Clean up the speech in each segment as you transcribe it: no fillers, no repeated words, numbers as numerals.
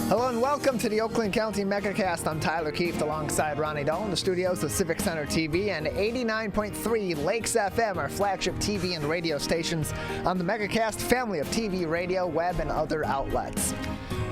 Hello and welcome to the Oakland County Megacast. I'm Tyler Keefe alongside Ronnie Dahl in the studios of Civic Center TV and 89.3 Lakes FM, our flagship TV and radio stations on the Megacast family of TV, radio, web, and other outlets.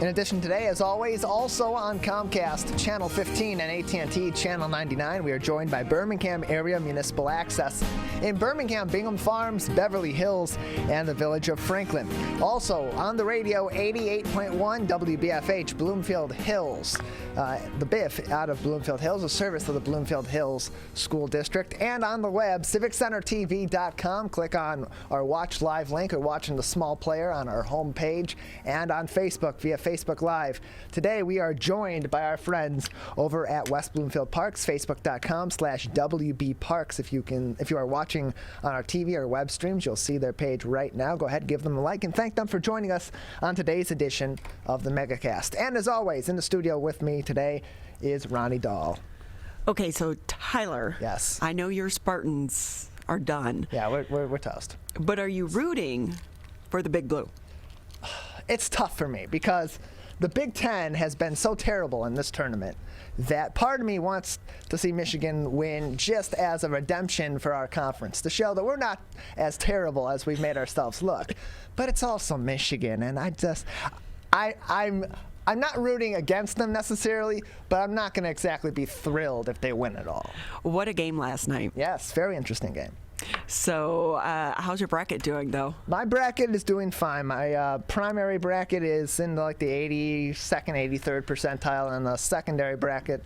In addition today, as always, also on Comcast, Channel 15 and AT&T Channel 99, we are joined by Birmingham Area Municipal Access in Birmingham, Bingham Farms, Beverly Hills, and the village of Franklin. Also on the radio, 88.1 WBFH, Bloomfield Hills. The BIF out of Bloomfield Hills, a service of the Bloomfield Hills School District. And on the web, civiccentertv.com. Click on our Watch Live link or watching the small player on our homepage, and on Facebook via Facebook Live. Today we are joined by our friends over at West Bloomfield Parks, facebook.com/WBParks. If you are watching on our TV or web streams, you'll see their page right now. Go ahead, give them a like, and thank them for joining us on today's edition of the Megacast. And as always, in the studio with me today is Ronnie Dahl. Okay, so Tyler. Yes. I know your Spartans are done. Yeah, we're toast. But are you rooting for the Big Blue? It's tough for me because the Big Ten has been so terrible in this tournament that part of me wants to see Michigan win just as a redemption for our conference, to show that we're not as terrible as we've made ourselves look. But it's also Michigan, and I'm not rooting against them necessarily, but I'm not going to exactly be thrilled if they win it all. What a game last night. Yes, very interesting game. So how's your bracket doing, though? My bracket is doing fine. My primary bracket is in like the 82nd, 83rd percentile, and the secondary bracket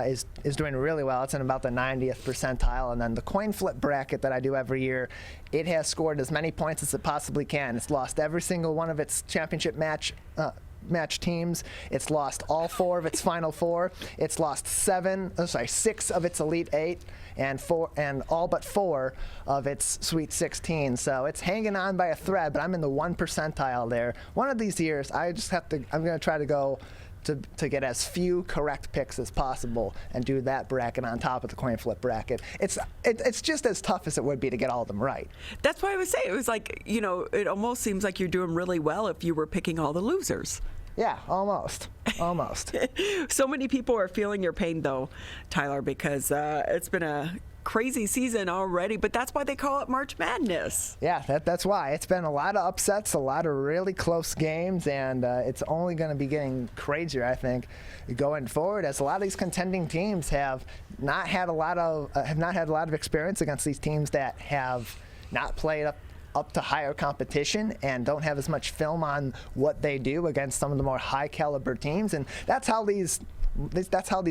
is doing really well. It's in about the 90th percentile. And then the coin flip bracket that I do every year, it has scored as many points as it possibly can. It's lost every single one of its championship match teams. It's lost all 4 of its Final Four. It's lost 6 of its Elite 8 and all but 4 of its Sweet 16. So it's hanging on by a thread, but I'm in the 1 percentile there. One of these years, I'm going to try to go to get as few correct picks as possible and do that bracket on top of the coin flip bracket. It's just as tough as it would be to get all of them right. That's why I was saying, it was like, it almost seems like you're doing really well if you were picking all the losers. Yeah, almost. So many people are feeling your pain, though, Tyler, because it's been a crazy season already, but that's why they call it March Madness. Yeah, that's why. It's been a lot of upsets, a lot of really close games, and it's only going to be getting crazier, I think, going forward, as a lot of these contending teams have not had a lot of experience against these teams that have not played up to higher competition and don't have as much film on what they do against some of the more high caliber teams. And that's how these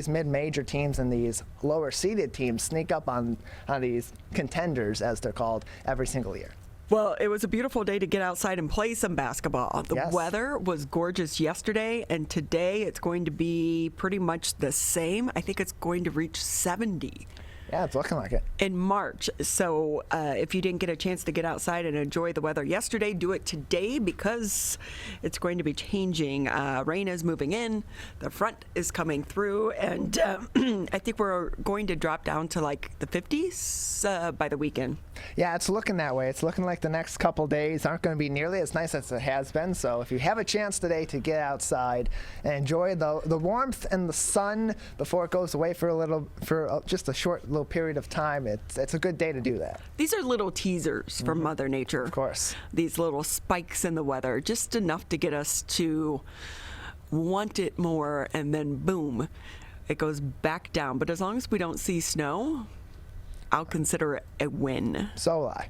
mid-major teams and these lower seeded teams sneak up on these contenders, as they're called, every single year. Well, it was a beautiful day to get outside and play some basketball. The weather was gorgeous yesterday, and today it's going to be pretty much the same. I think it's going to reach 70. Yeah, it's looking like it. In March. So if you didn't get a chance to get outside and enjoy the weather yesterday, do it today, because it's going to be changing. Rain is moving in. The front is coming through. And I think we're going to drop down to like the 50s by the weekend. Yeah, it's looking that way. It's looking like the next couple days aren't going to be nearly as nice as it has been. So if you have a chance today to get outside and enjoy the warmth and the sun before it goes away for just a short little period of time, it's a good day to do that. These are little teasers from Mother Nature. Of course. These little spikes in the weather, just enough to get us to want it more, and then boom, it goes back down. But as long as we don't see snow, I'll consider it a win. So will I.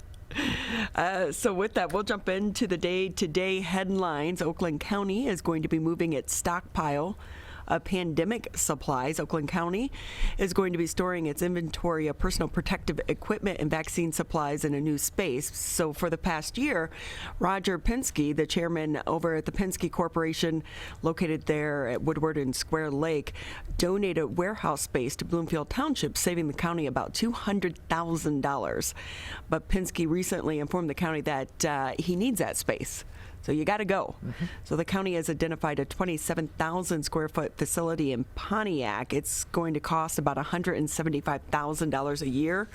So with that, we'll jump into the day-to-day headlines. Oakland County is going to be moving its stockpile pandemic supplies. Oakland County is going to be storing its inventory of personal protective equipment and vaccine supplies in a new space. So for the past year, Roger Pinsky, the chairman over at the Pinsky Corporation, located there at Woodward and Square Lake, donated warehouse space to Bloomfield Township, saving the county about $200,000. But Pinsky recently informed the county that he needs that space. So you got to go. So the county has identified a 27,000 square foot facility in Pontiac. It's going to cost about $175,000 a year.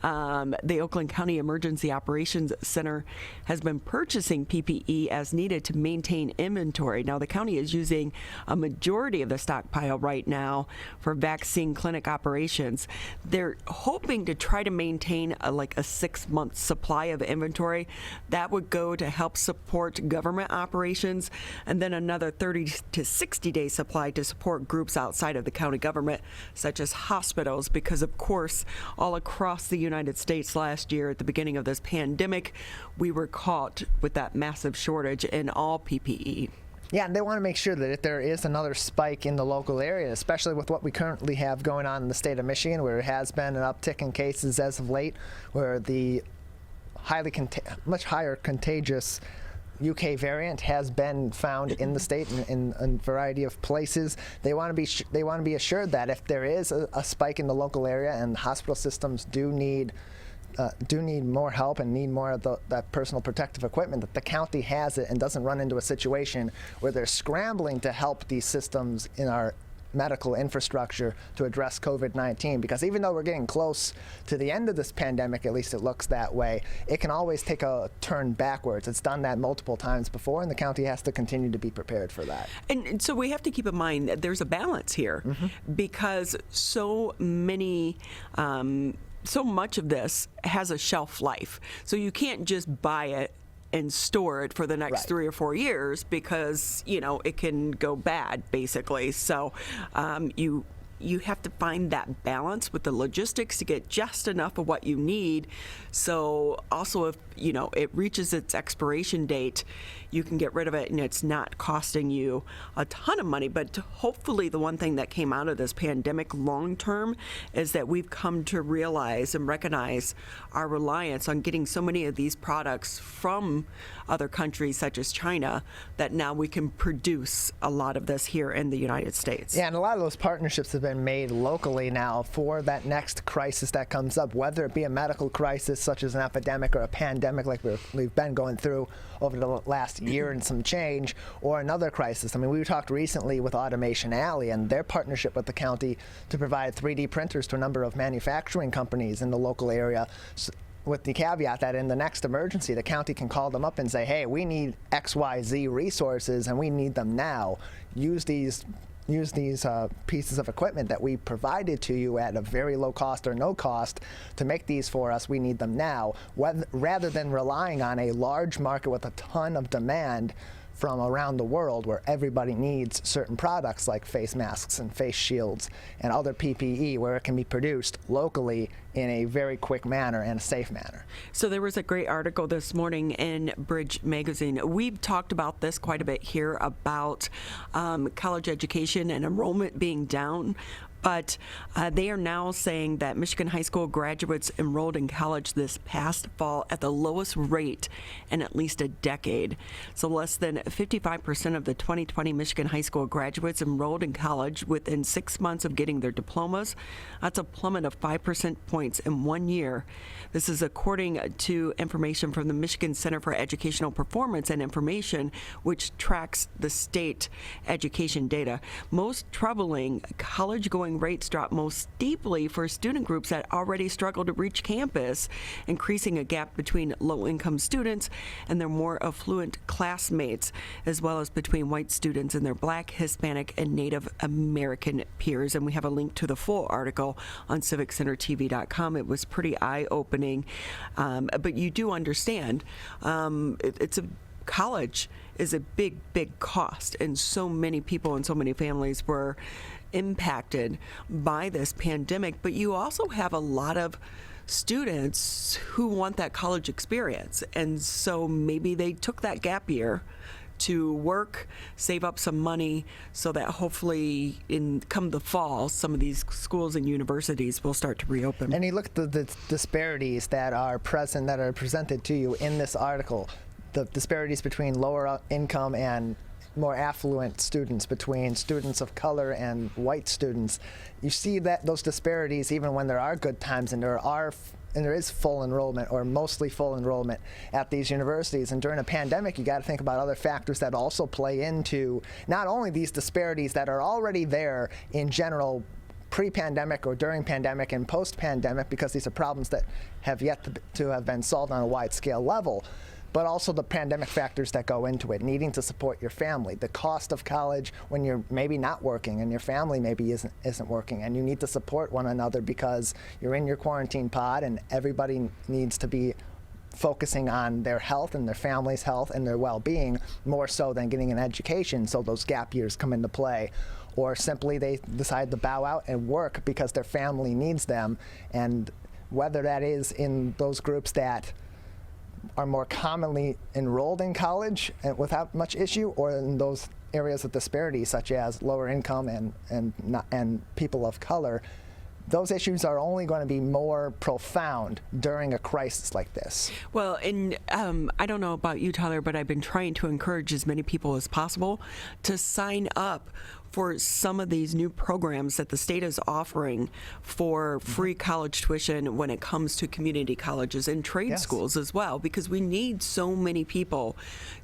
The Oakland County Emergency Operations Center has been purchasing PPE as needed to maintain inventory. Now, the county is using a majority of the stockpile right now for vaccine clinic operations. They're hoping to try to maintain a 6-month supply of inventory. That would go to help support government operations, and then another 30 to 60-day supply to support groups outside of the county government, such as hospitals, because, of course, all across the United States last year at the beginning of this pandemic, we were caught with that massive shortage in all PPE. Yeah, and they want to make sure that if there is another spike in the local area, especially with what we currently have going on in the state of Michigan, where it has been an uptick in cases as of late, where the much higher contagious UK variant has been found in the state in a variety of places. They want to be assured that if there is a spike in the local area and hospital systems do need more help and need more of that personal protective equipment, that the county has it and doesn't run into a situation where they're scrambling to help these systems in our medical infrastructure to address COVID-19, because even though we're getting close to the end of this pandemic, at least it looks that way, it can always take a turn backwards. It's done that multiple times before, and the county has to continue to be prepared for that. And so we have to keep in mind that there's a balance here, because so much of this has a shelf life. So you can't just buy it and store it for the next 3 or 4 years, because it can go bad, basically. So you have to find that balance with the logistics to get just enough of what you need. So also, if it reaches its expiration date, you can get rid of it and it's not costing you a ton of money. But hopefully the one thing that came out of this pandemic long term is that we've come to realize and recognize our reliance on getting so many of these products from other countries such as China, that now we can produce a lot of this here in the United States. Yeah, and a lot of those partnerships have been made locally now for that next crisis that comes up, whether it be a medical crisis such as an epidemic or a pandemic like we've been going through over the last year and some change, or another crisis. I mean, we talked recently with Automation Alley and their partnership with the county to provide 3D printers to a number of manufacturing companies in the local area, with the caveat that in the next emergency, the county can call them up and say, hey, we need XYZ resources and we need them now. Use these pieces of equipment that we provided to you at a very low cost or no cost to make these for us. We need them now, rather than relying on a large market with a ton of demand from around the world, where everybody needs certain products like face masks and face shields and other PPE, where it can be produced locally in a very quick manner and a safe manner. So there was a great article this morning in Bridge Magazine. We've talked about this quite a bit here about college education and enrollment being down. But they are now saying that Michigan high school graduates enrolled in college this past fall at the lowest rate in at least a decade. So less than 55% of the 2020 Michigan high school graduates enrolled in college within 6 months of getting their diplomas. That's a plummet of 5% points in 1 year. This is according to information from the Michigan Center for Educational Performance and Information, which tracks the state education data. Most troubling, college-going rates drop most steeply for student groups that already struggle to reach campus, increasing a gap between low-income students and their more affluent classmates, as well as between white students and their Black, Hispanic, and Native American peers. And we have a link to the full article on civiccentertv.com. It was pretty eye-opening, but you do understand college is a big, big cost, and so many people and so many families were impacted by this pandemic. But you also have a lot of students who want that college experience, and so maybe they took that gap year to work, save up some money, so that hopefully come the fall, some of these schools and universities will start to reopen. And you look at the disparities that are presented to you in this article, the disparities between lower income and more affluent students, between students of color and white students. You see that those disparities even when there are good times and there are there is full enrollment or mostly full enrollment at these universities. And during a pandemic, you got to think about other factors that also play into not only these disparities that are already there in general pre-pandemic or during pandemic and post-pandemic, because these are problems that have yet to have been solved on a wide-scale level, but also the pandemic factors that go into it, needing to support your family, the cost of college when you're maybe not working and your family maybe isn't working, and you need to support one another because you're in your quarantine pod and everybody needs to be focusing on their health and their family's health and their well-being more so than getting an education, so those gap years come into play. Or simply they decide to bow out and work because their family needs them. And whether that is in those groups that are more commonly enrolled in college and without much issue, or in those areas of disparity such as lower income and people of color, those issues are only going to be more profound during a crisis like this. Well, and I don't know about you, Tyler, but I've been trying to encourage as many people as possible to sign up for some of these new programs that the state is offering for free college tuition when it comes to community colleges and trade schools as well, because we need so many people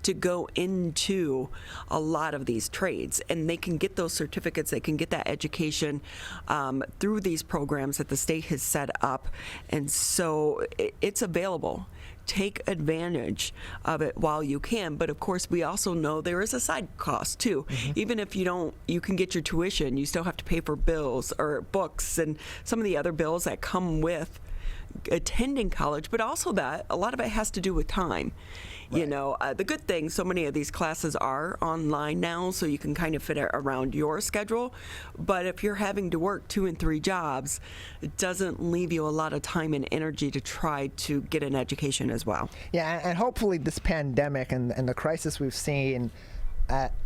to go into a lot of these trades, and they can get those certificates, they can get that education through these programs that the state has set up, and so it's available. Take advantage of it while you can. But of course, we also know there is a side cost too. Even if you can get your tuition, you still have to pay for bills or books and some of the other bills that come with attending college, but also that a lot of it has to do with time. Right. You know, the good thing, so many of these classes are online now, so you can kind of fit it around your schedule. But if you're having to work 2 and 3 jobs, it doesn't leave you a lot of time and energy to try to get an education as well. Yeah, and hopefully this pandemic and the crisis we've seen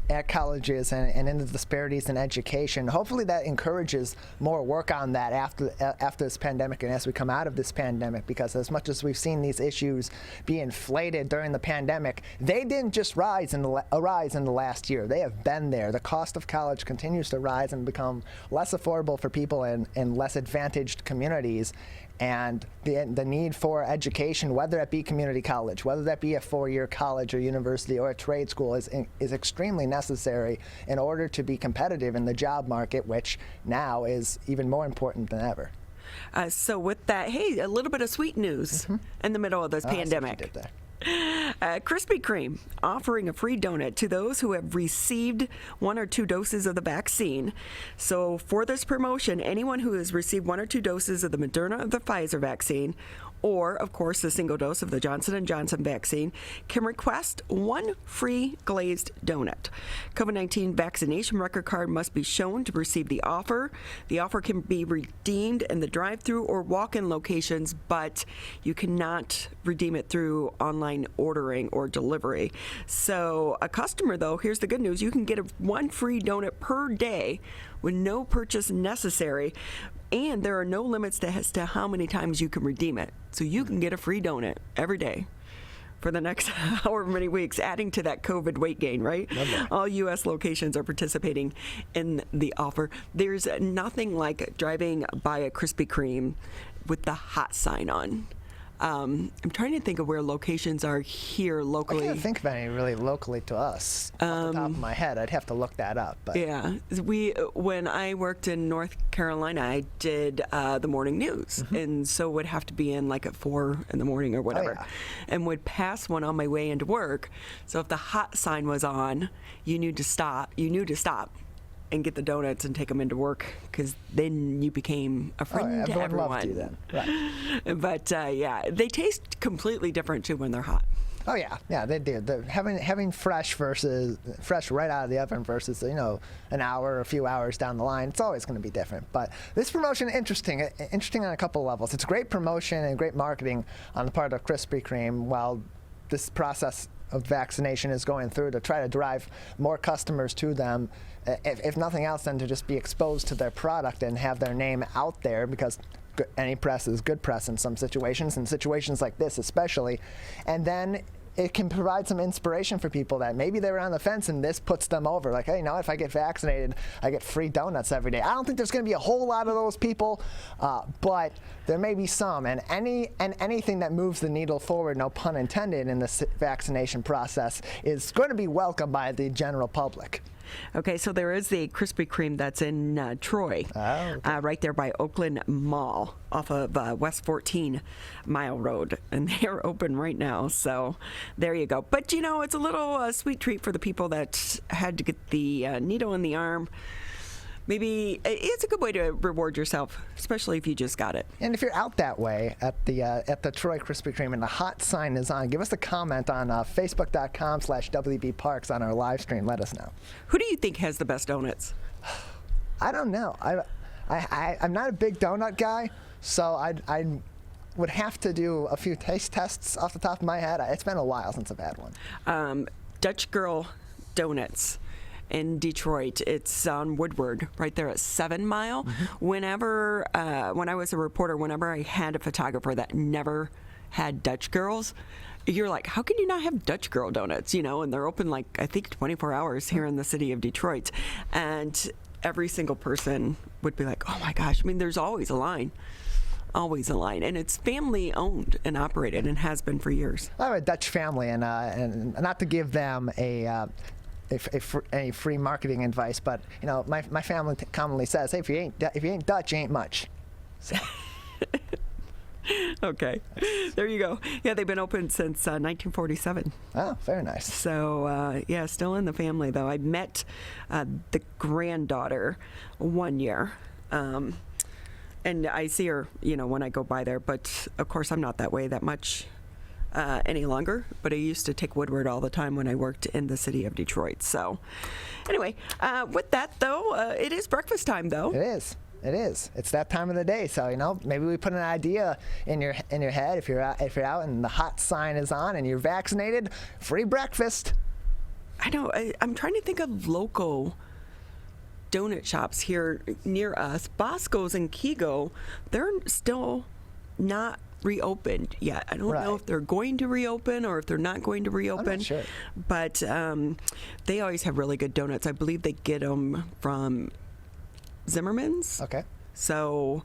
at colleges and in the disparities in education, hopefully that encourages more work on that after this pandemic and as we come out of this pandemic, because as much as we've seen these issues be inflated during the pandemic, they didn't just arise in the last year. They have been there. The cost of college continues to rise and become less affordable for people in less advantaged communities. And the need for education, whether it be community college, whether that be a 4-year college or university or a trade school, is extremely necessary in order to be competitive in the job market, which now is even more important than ever. So with that, hey, a little bit of sweet news in the middle of this pandemic. Krispy Kreme offering a free donut to those who have received 1 or 2 doses of the vaccine. So for this promotion, anyone who has received 1 or 2 doses of the Moderna or the Pfizer vaccine, or, of course, the single dose of the Johnson & Johnson vaccine, can request 1 free glazed donut. COVID-19 vaccination record card must be shown to receive the offer. The offer can be redeemed in the drive-thru or walk-in locations, but you cannot redeem it through online ordering or delivery. So a customer, though, here's the good news, you can get 1 free donut per day with no purchase necessary. And there are no limits as to how many times you can redeem it. So you can get a free donut every day for the next however many weeks, adding to that COVID weight gain, right? Lovely. All U.S. locations are participating in the offer. There's nothing like driving by a Krispy Kreme with the hot sign on. I'm trying to think of where locations are here locally. I can't think of any really locally to us off the top of my head. I'd have to look that up. But. Yeah, when I worked in North Carolina, I did the morning news, and so would have to be in like at 4 in the morning or whatever, and would pass one on my way into work. So if the hot sign was on, you knew to stop. And get the donuts and take them into work, because then you became a friend to everyone. Loved you then. Right. But yeah, they taste completely different too when they're hot. Oh yeah, they do. Having fresh right out of the oven versus an hour or a few hours down the line, it's always going to be different. But this promotion interesting on a couple of levels. It's great promotion and great marketing on the part of Krispy Kreme while this process of vaccination is going through, to try to drive more customers to them, if nothing else than to just be exposed to their product and have their name out there, because any press is good press in some situations, and situations like this especially. And then it can provide some inspiration for people that maybe they were on the fence and this puts them over. Like, hey, if I get vaccinated, I get free donuts every day. I don't think there's going to be a whole lot of those people, but there may be some. And anything that moves the needle forward, no pun intended, in the vaccination process is going to be welcomed by the general public. Okay, so there is the Krispy Kreme that's in Troy, right there by Oakland Mall off of West 14 Mile Road, and they are open right now, so there you go. But, it's a little sweet treat for the people that had to get the needle in the arm. Maybe it's a good way to reward yourself, especially if you just got it. And if you're out that way at the Troy Krispy Kreme and the hot sign is on, give us a comment on Facebook.com/WBParks on our live stream. Let us know. Who do you think has the best donuts? I don't know. I'm not a big donut guy, so I would have to do a few taste tests off the top of my head. It's been a while since I've had one. Dutch Girl Donuts in Detroit. It's on Woodward, right there at 7 Mile. Mm-hmm. When I was a reporter, whenever I had a photographer that never had Dutch Girls, you're like, how can you not have Dutch Girl donuts? And they're open I think 24 hours here in the city of Detroit. And every single person would be like, oh my gosh. There's always a line. Always a line, and it's family owned and operated and has been for years. I have a Dutch family, and not to give them a free marketing advice, but my family commonly says, hey, if you ain't Dutch, you ain't much. So. Okay, there you go. Yeah, they've been open since 1947. Oh, very nice. So still in the family though. I met the granddaughter one year. And I see her, when I go by there. But, of course, I'm not that way that much any longer. But I used to take Woodward all the time when I worked in the city of Detroit. So, anyway, with that, though, it is breakfast time, though. It is. It's that time of the day. So, maybe we put an idea in your head. If you're out and the hot sign is on and you're vaccinated, free breakfast. I know. I'm trying to think of local donut shops here near us. Bosco's and Kego, they're still not reopened yet. I don't know if they're going to reopen or if they're not going to reopen. I'm not sure. But they always have really good donuts. I believe they get them from Zimmerman's. Okay. So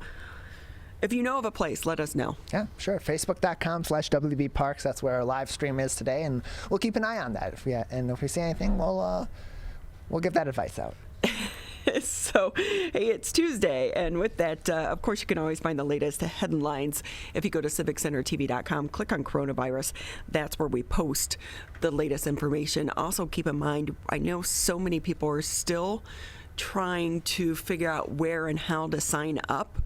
if you know of a place, let us know. Yeah, sure. Facebook.com/WBParks. That's where our live stream is today, and we'll keep an eye on that. If we see anything, we'll give that advice out. So, hey, it's Tuesday, and with that, of course, you can always find the latest headlines if you go to civiccentertv.com, click on coronavirus. That's where we post the latest information. Also, keep in mind, I know so many people are still trying to figure out where and how to sign up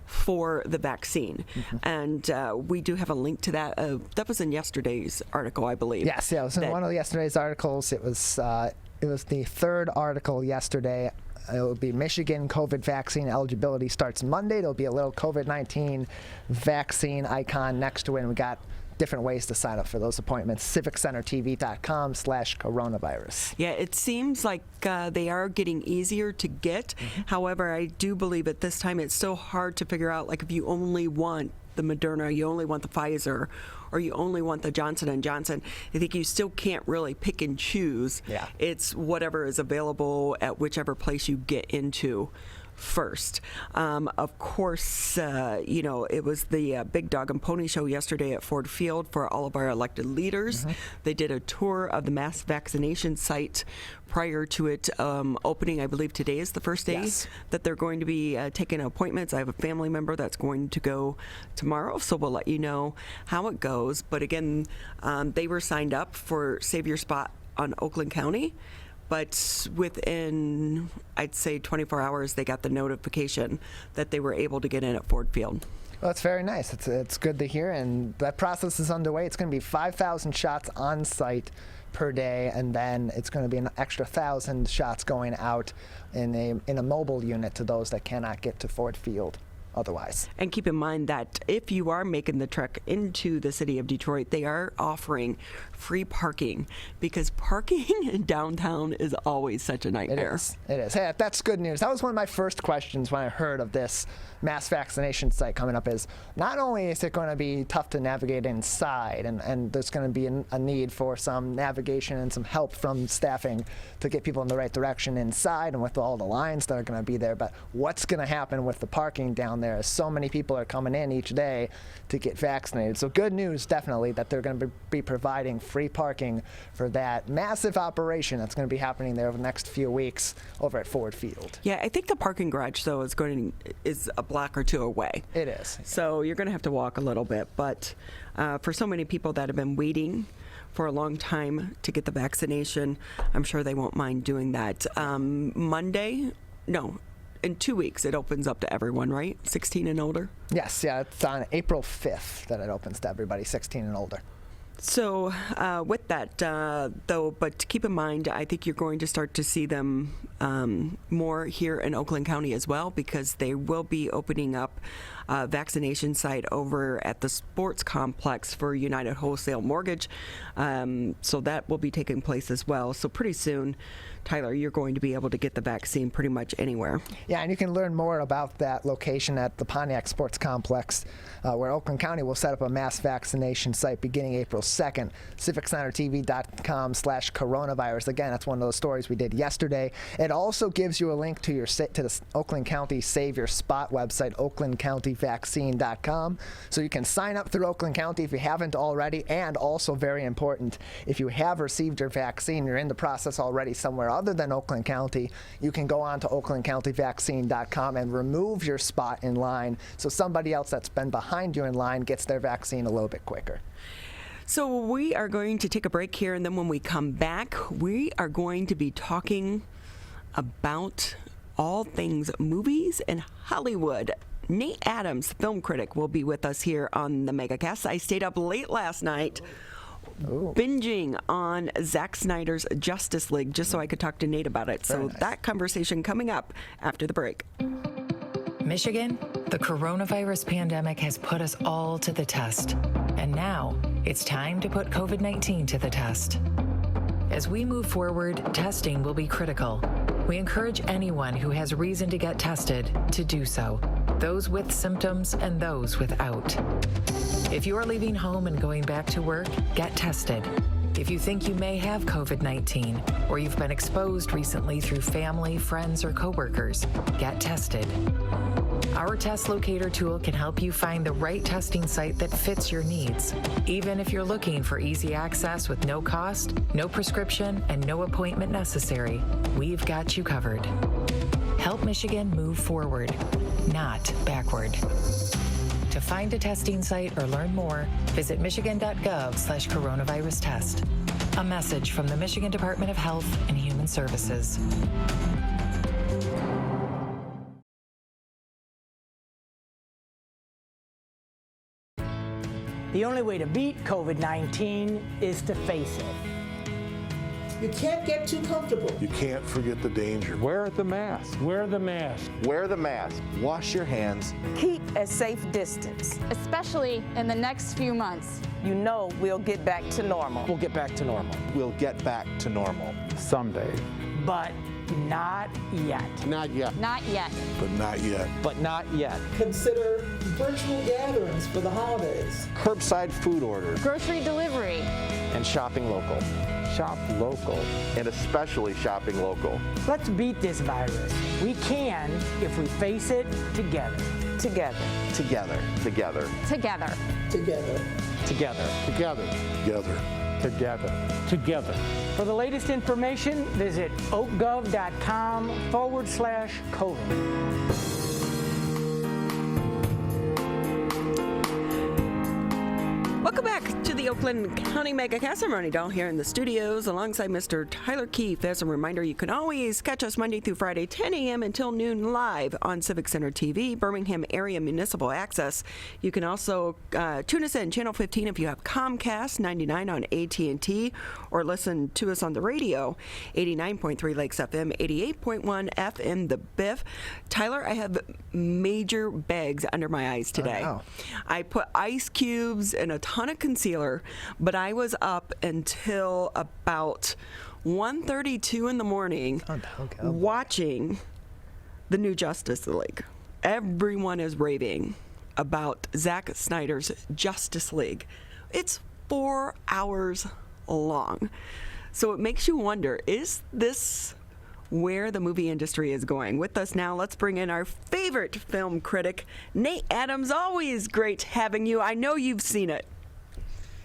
for the vaccine. Mm-hmm. And we do have a link to that. That was in yesterday's article, I believe. Yes, it was in one of yesterday's articles. It was the third article yesterday. It'll be Michigan COVID vaccine eligibility starts Monday. There'll be a little COVID-19 vaccine icon next to it, and we got different ways to sign up for those appointments. civiccentertv.com/coronavirus. Yeah, it seems like they are getting easier to get. Mm-hmm. However, I do believe at this time it's so hard to figure out, like if you only want the Moderna, you only want the Pfizer, or you only want the Johnson & Johnson. I think you still can't really pick and choose. Yeah. It's whatever is available at whichever place you get into first. Of course, it was the Big Dog and Pony Show yesterday at Ford Field for all of our elected leaders. Mm-hmm. They did a tour of the mass vaccination site prior to it opening. I believe today is the first day that they're going to be taking appointments. I have a family member that's going to go tomorrow, so we'll let you know how it goes. But again, they were signed up for Save Your Spot on Oakland County. But within, I'd say, 24 hours, they got the notification that they were able to get in at Ford Field. Well, it's very nice. It's good to hear, and that process is underway. It's going to be 5,000 shots on site per day, and then it's going to be an extra 1,000 shots going out in a mobile unit to those that cannot get to Ford Field. otherwise. And keep in mind that if you are making the trek into the city of Detroit, they are offering free parking, because parking in downtown is always such a nightmare. It is. Hey, that's good news. That was one of my first questions when I heard of this mass vaccination site coming up, is not only is it going to be tough to navigate inside, and there's going to be a need for some navigation and some help from staffing to get people in the right direction inside and with all the lines that are going to be there, but what's going to happen with the parking down there, as so many people are coming in each day to get vaccinated. So good news, definitely, that they're going to be providing free parking for that massive operation that's going to be happening there over the next few weeks over at Ford Field. Yeah, I think the parking garage, though, is a block or two away. It is. So you're going to have to walk a little bit. But for so many people that have been waiting for a long time to get the vaccination, I'm sure they won't mind doing that. In 2 weeks, it opens up to everyone, right? 16 and older? Yes, yeah, it's on April 5th that it opens to everybody 16 and older. So with that, though, but keep in mind, I think you're going to start to see them more here in Oakland County as well, because they will be opening up a vaccination site over at the sports complex for United Wholesale Mortgage. So that will be taking place as well. So pretty soon, Tyler, you're going to be able to get the vaccine pretty much anywhere. Yeah, and you can learn more about that location at the Pontiac Sports Complex, where Oakland County will set up a mass vaccination site beginning April 2nd. CivicCenterTV.com/coronavirus. Again, that's one of those stories we did yesterday. It also gives you a link to the Oakland County Save Your Spot website, OaklandCountyVaccine.com. So you can sign up through Oakland County if you haven't already, and also very important, if you have received your vaccine, you're in the process already somewhere other than Oakland County, you can go on to OaklandCountyVaccine.com and remove your spot in line, so somebody else that's been behind you in line gets their vaccine a little bit quicker. So we are going to take a break here, and then when we come back, we are going to be talking about all things movies and Hollywood. Nate Adams, film critic, will be with us here on the Megacast. I stayed up late last night binging on Zack Snyder's Justice League just so I could talk to Nate about it. So that conversation coming up after the break. Michigan, the coronavirus pandemic has put us all to the test. And now it's time to put COVID-19 to the test. As we move forward, testing will be critical. We encourage anyone who has reason to get tested to do so, those with symptoms and those without. If you are leaving home and going back to work, get tested. If you think you may have COVID-19 or you've been exposed recently through family, friends, or coworkers, get tested. Our test locator tool can help you find the right testing site that fits your needs. Even if you're looking for easy access with no cost, no prescription, and no appointment necessary, we've got you covered. Help Michigan move forward, not backward. To find a testing site or learn more, visit michigan.gov/coronavirus test. A message from the Michigan Department of Health and Human Services. The only way to beat COVID-19 is to face it. You can't get too comfortable. You can't forget the danger. Wear the mask. Wear the mask. Wear the mask. Wash your hands. Keep a safe distance. Especially in the next few months. You know we'll get back to normal. We'll get back to normal. We'll get back to normal. Someday. But not yet. Not yet. Not yet. But not yet. But not yet. Consider virtual gatherings for the holidays. Curbside food orders. Grocery delivery. And shopping local. Shop local. And especially shopping local. Let's beat this virus. We can if we face it together. Together. Together. Together. Together. Together. Together. Together. Together. Together. Together. For the latest information, visit oakgov.com/COVID. Welcome back to the Oakland County Megacast. I'm Ronnie Dahl here in the studios alongside Mr. Tyler Keefe. As a reminder, you can always catch us Monday through Friday, 10 a.m. until noon live on Civic Center TV, Birmingham Area Municipal Access. You can also tune us in Channel 15 if you have Comcast, 99 on AT&T, or listen to us on the radio, 89.3 Lakes FM, 88.1 FM The Biff. Tyler, I have major bags under my eyes today. Oh, no. I put ice cubes and a ton of concealer, but I was up until about 1:32 in the morning watching the new Justice League. Everyone is raving about Zack Snyder's Justice League. It's 4 hours long. So it makes you wonder, is this where the movie industry is going? With us now, let's bring in our favorite film critic, Nate Adams. Always great having you. I know you've seen it.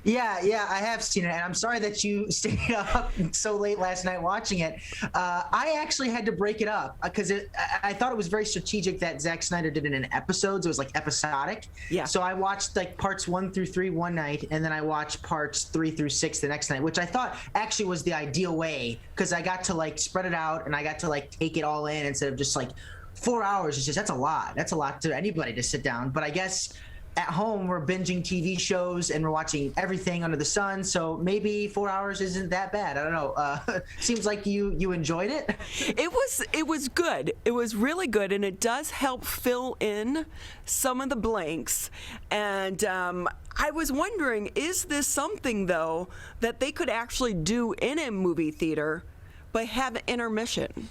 Yeah, I have seen it, and I'm sorry that you stayed up so late last night watching it. I actually had to break it up because I thought it was very strategic that Zack Snyder did it in episodes. It was like episodic. Yeah. So I watched like parts 1 through 3 one night, and then I watched parts 3 through 6 the next night, which I thought actually was the ideal way because I got to like spread it out and I got to like take it all in instead of just like 4 hours. It's just that's a lot. That's a lot to anybody to sit down. But I guess at home, we're binging TV shows and we're watching everything under the sun. So maybe 4 hours isn't that bad. I don't know. Seems like you enjoyed it. It was good. It was really good, and it does help fill in some of the blanks. And I was wondering, is this something though that they could actually do in a movie theater, but have intermission?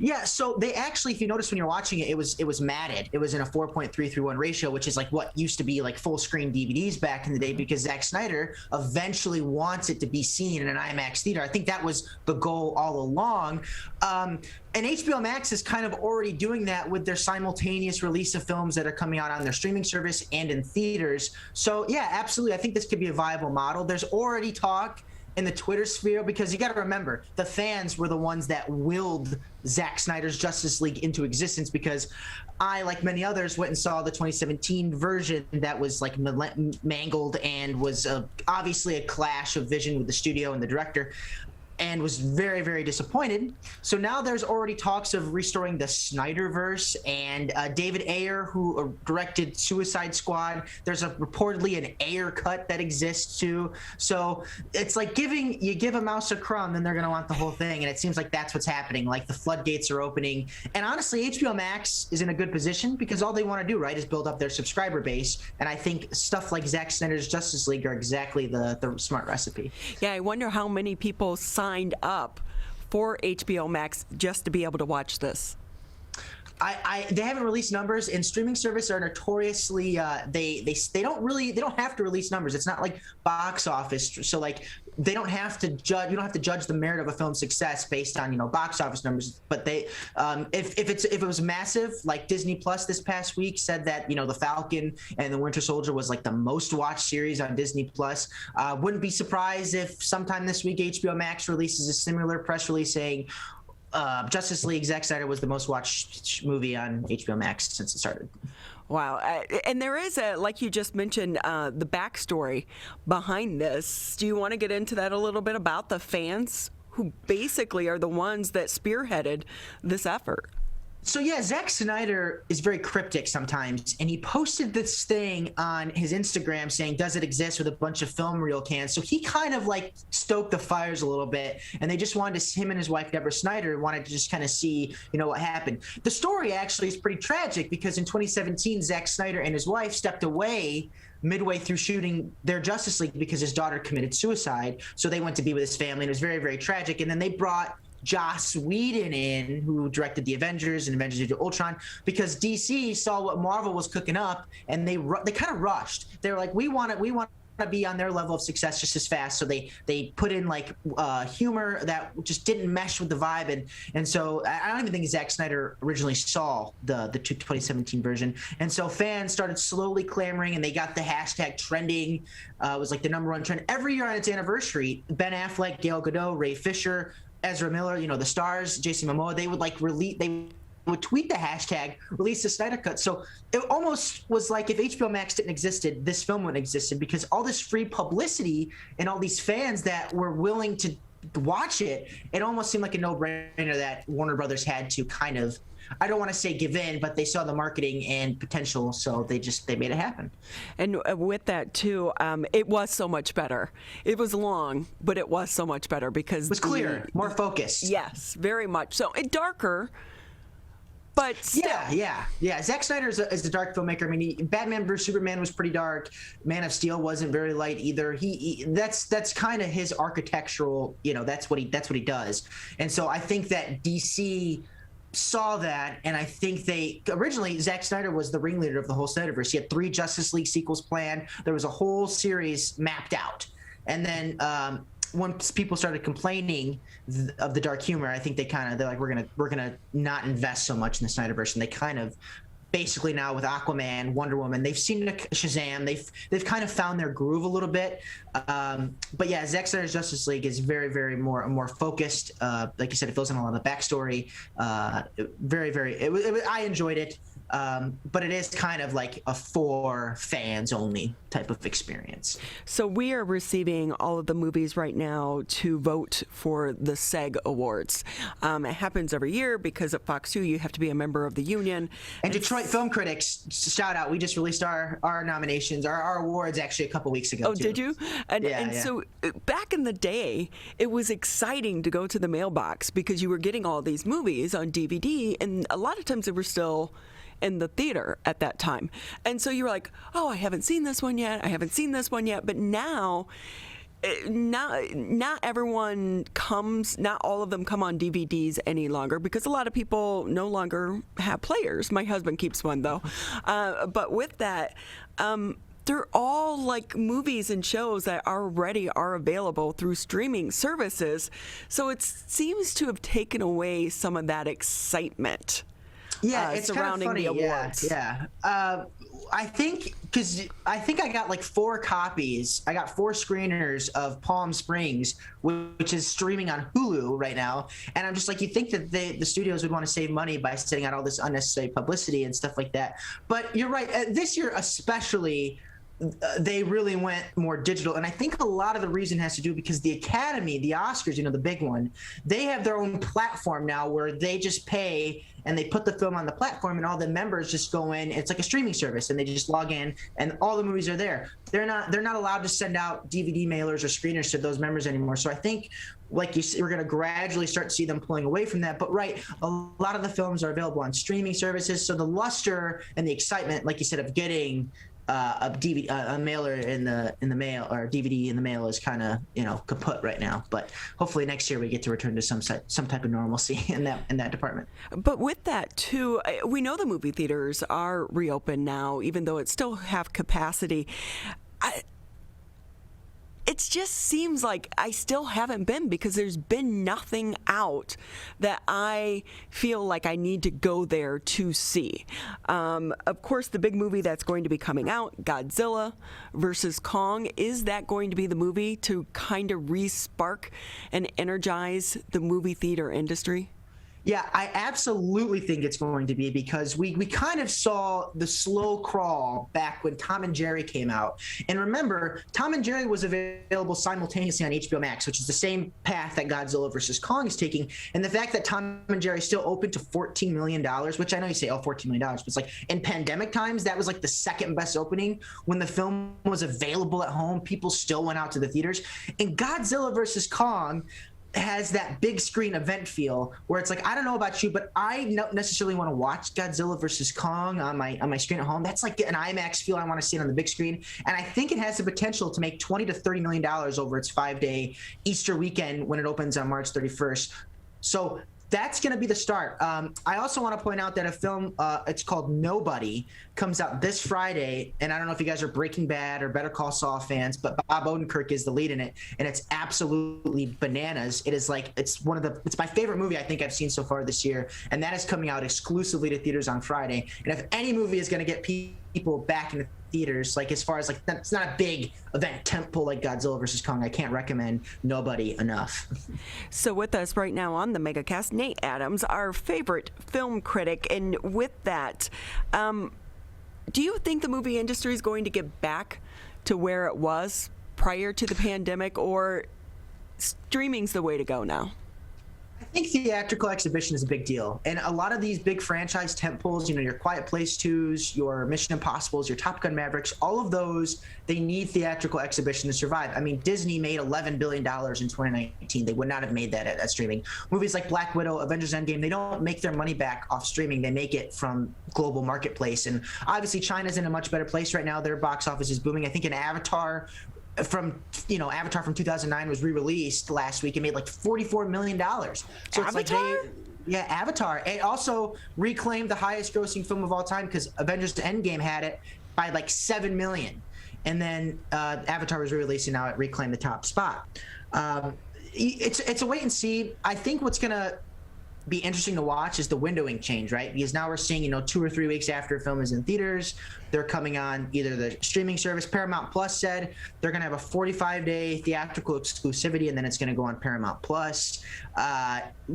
Yeah, so they actually, if you notice when you're watching it, it was matted. It was in a 4.3:1 ratio, which is like what used to be like full screen DVDs back in the day, because Zack Snyder eventually wants it to be seen in an IMAX theater. I think that was the goal all along. And HBO Max is kind of already doing that with their simultaneous release of films that are coming out on their streaming service and in theaters. So yeah, absolutely. I think this could be a viable model. There's already talk in the Twitter sphere, because you got to remember, the fans were the ones that willed Zack Snyder's Justice League into existence, because I, like many others, went and saw the 2017 version that was like mangled and was obviously a clash of vision with the studio and the director, and was very, very disappointed. So now there's already talks of restoring the Snyderverse, and David Ayer, who directed Suicide Squad, there's reportedly an Ayer cut that exists too. So it's like you give a mouse a crumb, then they're gonna want the whole thing, and it seems like that's what's happening. Like the floodgates are opening, and honestly, HBO Max is in a good position because all they want to do, right, is build up their subscriber base, and I think stuff like Zack Snyder's Justice League are exactly the smart recipe. Yeah, I wonder how many people signed up for HBO Max just to be able to watch this. They haven't released numbers, and streaming services are notoriously they don't have to release numbers. It's not like box office, so like they don't have to judge. You don't have to judge the merit of a film's success based on box office numbers. But they if it was massive, like Disney Plus this past week said that the Falcon and the Winter Soldier was like the most watched series on Disney Plus. Wouldn't be surprised if sometime this week HBO Max releases a similar press release saying Justice League, Zack Snyder was the most watched movie on HBO Max since it started. Wow. And there is, like you just mentioned, the backstory behind this. Do you want to get into that a little bit about the fans who basically are the ones that spearheaded this effort? So yeah, Zack Snyder is very cryptic sometimes, and he posted this thing on his Instagram saying, does it exist, with a bunch of film reel cans. So he kind of like stoked the fires a little bit, and they just wanted to, him and his wife Deborah Snyder wanted to just kind of see what happened. The story actually is pretty tragic, because in 2017 Zack Snyder and his wife stepped away midway through shooting their Justice League because his daughter committed suicide. So they went to be with his family, and it was very, very tragic. And then they brought Joss Whedon in, who directed the Avengers and Avengers Age of Ultron, because DC saw what Marvel was cooking up, and they kind of rushed. They were like, we want to be on their level of success just as fast. So they put in like humor that just didn't mesh with the vibe, and so I don't even think Zack Snyder originally saw the 2017 version, and so fans started slowly clamoring, and they got the hashtag trending. It was like the #1 trend every year on its anniversary. Ben Affleck, Gal Gadot, Ray Fisher, Ezra Miller, the stars, Jason Momoa, they would would tweet the hashtag release the Snyder Cut. So it almost was like if HBO Max didn't existed, this film wouldn't existed, because all this free publicity and all these fans that were willing to watch it, it almost seemed like a no-brainer that Warner Brothers had to kind of, I don't want to say give in, but they saw the marketing and potential, so they made it happen. And with that too, it was so much better. It was long, but it was so much better because it was clear, more focused. Yes, very much so. It darker, but still. Yeah. Zack Snyder is a dark filmmaker. I mean, Batman vs Superman was pretty dark. Man of Steel wasn't very light either. That's kind of his architectural. That's what he does. And so I think that DC saw that, and I think originally Zack Snyder was the ringleader of the whole Snyderverse. He had 3 Justice League sequels planned. There was a whole series mapped out, and then once people started complaining of the dark humor, I think they're like, we're gonna not invest so much in the Snyderverse, and they kind of basically now with Aquaman, Wonder Woman, they've seen Shazam, they've kind of found their groove a little bit. But yeah, Zack Snyder's Justice League is very, very more focused. Like you said, it fills in a lot of the backstory. I enjoyed it. But it is kind of like a for fans only type of experience. So we are receiving all of the movies right now to vote for the SEG Awards. It happens every year because at Fox 2 you have to be a member of the union. And Detroit Film Critics, shout out, we just released our nominations, our awards actually a couple weeks ago. Oh, too. Did you? And so back in the day, it was exciting to go to the mailbox because you were getting all these movies on DVD, and a lot of times they were still in the theater at that time. And so you were like, oh, I haven't seen this one yet. But now, not everyone comes, not all of them come on DVDs any longer because a lot of people no longer have players. My husband keeps one though. But with that, they're all like movies and shows that already are available through streaming services. So it seems to have taken away some of that excitement. Yeah, it's surrounding kind of funny. The awards. Yeah. I think I got like 4 copies. I got 4 screeners of Palm Springs, which is streaming on Hulu right now. And I'm just like, you think that the studios would want to save money by sending out all this unnecessary publicity and stuff like that. But you're right. This year especially, they really went more digital, and I think a lot of the reason has to do because the Academy, the Oscars, the big one, they have their own platform now where they just pay and they put the film on the platform, and all the members just go in. It's like a streaming service, and they just log in, and all the movies are there. They're not allowed to send out DVD mailers or screeners to those members anymore. So I think, like you said, we're going to gradually start to see them pulling away from that. But right, a lot of the films are available on streaming services, so the luster and the excitement, like you said, of getting a DVD, a mailer in the mail, or a DVD in the mail is kind of kaput right now. But hopefully next year we get to return to some type of normalcy in that department. But with that too, we know the movie theaters are reopened now, even though it's still half capacity. It just seems like I still haven't been because there's been nothing out that I feel like I need to go there to see. Of course, the big movie that's going to be coming out, Godzilla versus Kong, is that going to be the movie to kind of re-spark and energize the movie theater industry? Yeah, I absolutely think it's going to be, because we kind of saw the slow crawl back when Tom and Jerry came out. And remember, Tom and Jerry was available simultaneously on HBO Max, which is the same path that Godzilla vs. Kong is taking. And the fact that Tom and Jerry still opened to $14 million, which I know you say, oh, $14 million, but it's like in pandemic times, that was like the second best opening. When the film was available at home, people still went out to the theaters. And Godzilla vs. Kong has that big screen event feel where it's like, I don't know about you, but I don't necessarily want to watch Godzilla versus Kong on my screen at home. That's like an IMAX feel. I want to see it on the big screen. And I think it has the potential to make $20 to $30 million over its 5-day Easter weekend when it opens on March 31st. So that's going to be the start. I also want to point out that a film, it's called Nobody, comes out this Friday. And I don't know if you guys are Breaking Bad or Better Call Saul fans, but Bob Odenkirk is the lead in it. And it's absolutely bananas. It is like, it's my favorite movie I think I've seen so far this year. And that is coming out exclusively to theaters on Friday. And if any movie is going to get people people back in the theaters. Like, as far as like, it's not a big event tentpole like Godzilla versus Kong. I can't recommend Nobody enough. So with us right now on the Megacast, Nate Adams, our favorite film critic. And with that, do you think the movie industry is going to get back to where it was prior to the pandemic, or streaming's the way to go now? I think theatrical exhibition is a big deal. And a lot of these big franchise tentpoles, your Quiet Place 2s, your Mission Impossibles, your Top Gun Mavericks, all of those, they need theatrical exhibition to survive. I mean, Disney made $11 billion in 2019. They would not have made that at streaming. Movies like Black Widow, Avengers Endgame, they don't make their money back off streaming. They make it from global marketplace. And obviously China's in a much better place right now. Their box office is booming. I think an Avatar from 2009 was re-released last week and made like $44 million. So it's like Avatar. It also reclaimed the highest grossing film of all time because Avengers Endgame had it by like 7 million. And then Avatar was re-released and now it reclaimed the top spot. It's a wait and see. I think what's going to be interesting to watch is the windowing change, right? Because now we're seeing, 2 or 3 weeks after a film is in theaters, they're coming on either the streaming service. Paramount Plus said they're going to have a 45-day theatrical exclusivity, and then it's going to go on Paramount Plus.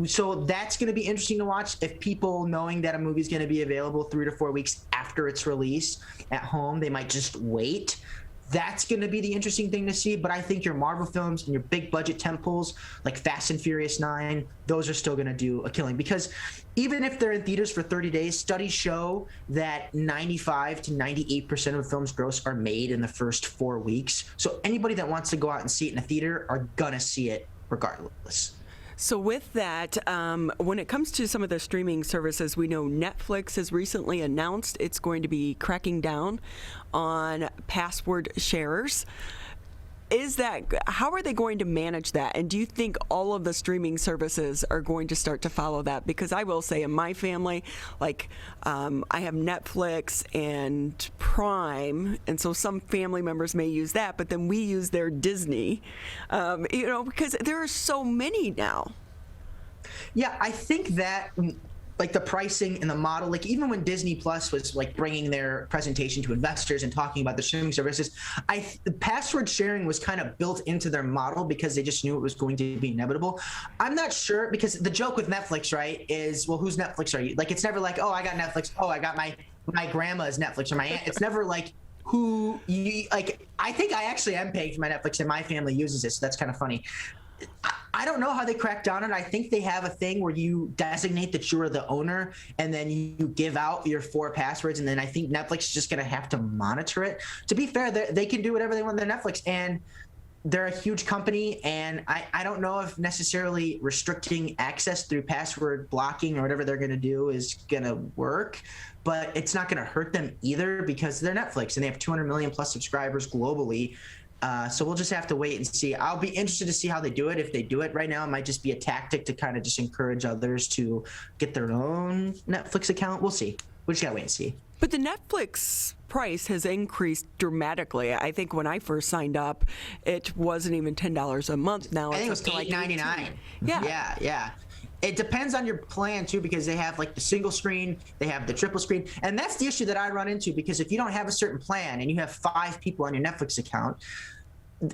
So that's going to be interesting to watch. If people, knowing that a movie is going to be available 3 to 4 weeks after its release at home, they might just wait. That's going to be the interesting thing to see. But I think your Marvel films and your big budget tentpoles like Fast and Furious 9, those are still going to do a killing, because even if they're in theaters for 30 days, studies show that 95 to 98% of the film's gross are made in the first 4 weeks. So anybody that wants to go out and see it in a theater are going to see it regardless. So with that, when it comes to some of the streaming services, we know Netflix has recently announced it's going to be cracking down on password sharers. How are they going to manage that? And do you think all of the streaming services are going to start to follow that? Because I will say in my family, I have Netflix and Prime, and so some family members may use that, but then we use their Disney, because there are so many now. Yeah, I think that the pricing and the model, even when Disney Plus was bringing their presentation to investors and talking about the streaming services, the password sharing was kind of built into their model because they just knew it was going to be inevitable. I'm not sure, because the joke with Netflix, right, is, well, whose Netflix are you? It's never like, oh, I got Netflix. Oh, I got my grandma's Netflix or my aunt. It's never who you I think I actually am paying for my Netflix and my family uses it, so that's kind of funny. I don't know how they crack down on it. I think they have a thing where you designate that you're the owner and then you give out your 4 passwords, and then I think Netflix is just going to have to monitor it. To be fair, they can do whatever they want on their Netflix, and they're a huge company, and I don't know if necessarily restricting access through password blocking or whatever they're going to do is going to work, but it's not going to hurt them either because they're Netflix and they have 200 million plus subscribers globally. So we'll just have to wait and see. I'll be interested to see how they do it. If they do it right now, it might just be a tactic to kind of just encourage others to get their own Netflix account. We'll see. We just gotta wait and see. But the Netflix price has increased dramatically. I think when I first signed up, it wasn't even $10 a month. Now I think it was $8.99. Yeah. It depends on your plan too, because they have the single screen, they have the triple screen, and that's the issue that I run into, because if you don't have a certain plan and you have 5 people on your Netflix account,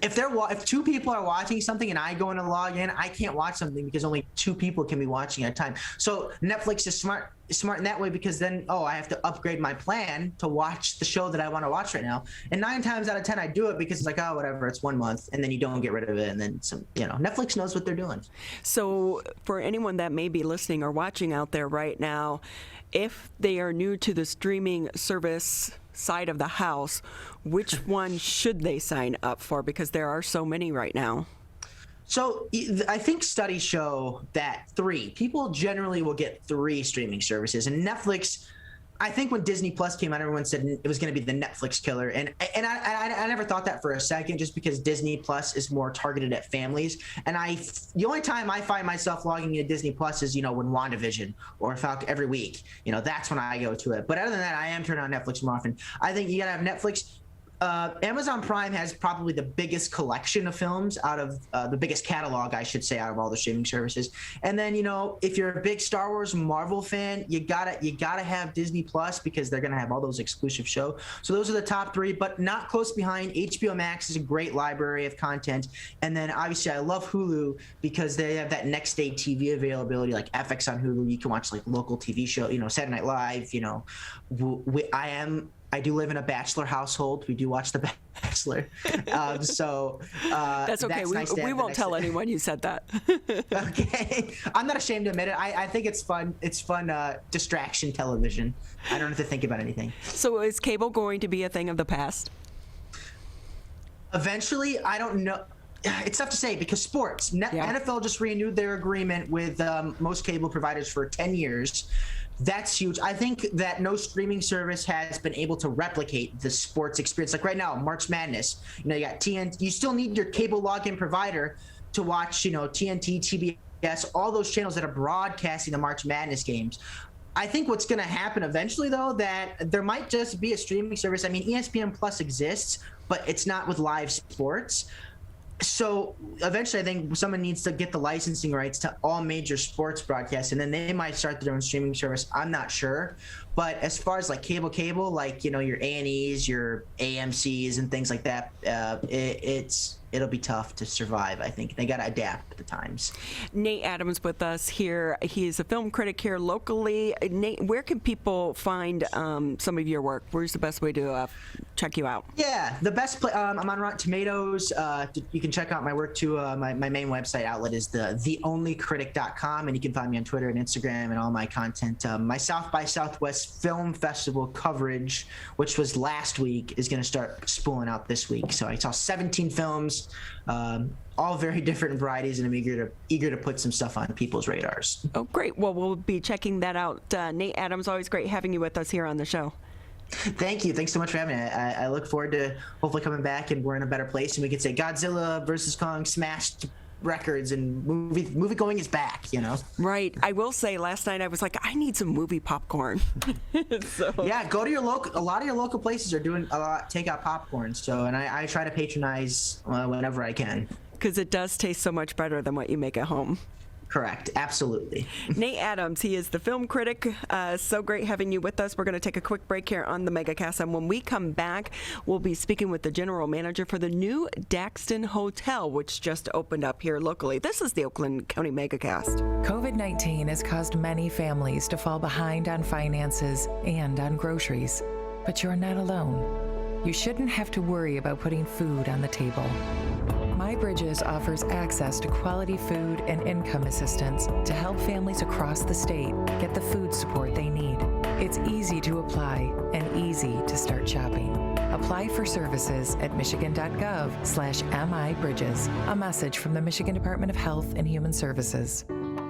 if 2 people are watching something and I go in to log in, I can't watch something because only 2 people can be watching at a time. So Netflix is smart in that way, because then, I have to upgrade my plan to watch the show that I want to watch right now. And 9 times out of 10, I do it because it's whatever, it's 1 month, and then you don't get rid of it, and then Netflix knows what they're doing. So for anyone that may be listening or watching out there right now, if they are new to the streaming service side of the house, which one should they sign up for? Because there are so many right now. So I think studies show that 3 people generally will get 3 streaming services, and Netflix, I think when Disney Plus came out, everyone said it was going to be the Netflix killer, and I never thought that for a second, just because Disney Plus is more targeted at families. And the only time I find myself logging into Disney Plus is when WandaVision or Falcon every week. That's when I go to it. But other than that, I am turning on Netflix more often. I think you got to have Netflix. Amazon Prime has probably the biggest collection of films out of the biggest catalog, I should say, out of all the streaming services. And then, if you're a big Star Wars Marvel fan, you gotta have Disney Plus because they're gonna have all those exclusive shows. So those are the top three, but not close behind. HBO Max is a great library of content. And then obviously I love Hulu because they have that next day TV availability, like FX on Hulu. You can watch like local TV show, Saturday Night Live. I do live in a bachelor household. We do watch The Bachelor. That's okay. Nice we won't tell anyone you said that. Okay. I'm not ashamed to admit it. I think it's fun. It's fun distraction television. I don't have to think about anything. So is cable going to be a thing of the past? Eventually, I don't know. It's tough to say because sports. NFL just renewed their agreement with most cable providers for 10 years. That's huge. I think that no streaming service has been able to replicate the sports experience. Like right now, March Madness, you got TNT. You still need your cable login provider to watch, TNT, TBS, all those channels that are broadcasting the March Madness games. I think what's going to happen eventually, though, that there might just be a streaming service. I mean, ESPN Plus exists, but it's not with live sports. So eventually I think someone needs to get the licensing rights to all major sports broadcasts, and then they might start their own streaming service. I'm not sure. But as far as like cable, like, your A&Es, your AMCs and things like that, it'll be tough to survive. I think they got to adapt to the times. Nate Adams with us here. He's a film critic here locally. Nate, where can people find some of your work? Where's the best way to check you out? Yeah, the best place. I'm on Rotten Tomatoes. You can check out my work too. My main website outlet is theonlycritic.com, and you can find me on Twitter and Instagram and all my content. My South by Southwest Film Festival coverage, which was last week, is going to start spooling out this week. So I saw 17 films, all very different varieties, and I'm eager to put some stuff on people's radars. Oh, great. Well, we'll be checking that out. Nate Adams, always great having you with us here on the show. Thank you. Thanks so much for having me. I look forward to hopefully coming back and we're in a better place and we can say Godzilla versus Kong smashed records and movie going is back, Right. I will say last night I was like, I need some movie popcorn. Yeah, go to your local. A lot of your local places are doing a lot takeout popcorn. So, and I try to patronize whenever I can. Because it does taste so much better than what you make at home. Correct. Absolutely. Nate Adams, he is the film critic. So great having you with us. We're going to take a quick break here on the Megacast. And when we come back, we'll be speaking with the general manager for the new Daxton Hotel, which just opened up here locally. This is the Oakland County Megacast. COVID-19 has caused many families to fall behind on finances and on groceries. But you're not alone. You shouldn't have to worry about putting food on the table. MyBridges offers access to quality food and income assistance to help families across the state get the food support they need. It's easy to apply and easy to start shopping. Apply for services at michigan.gov/MIBridges. A message from the Michigan Department of Health and Human Services.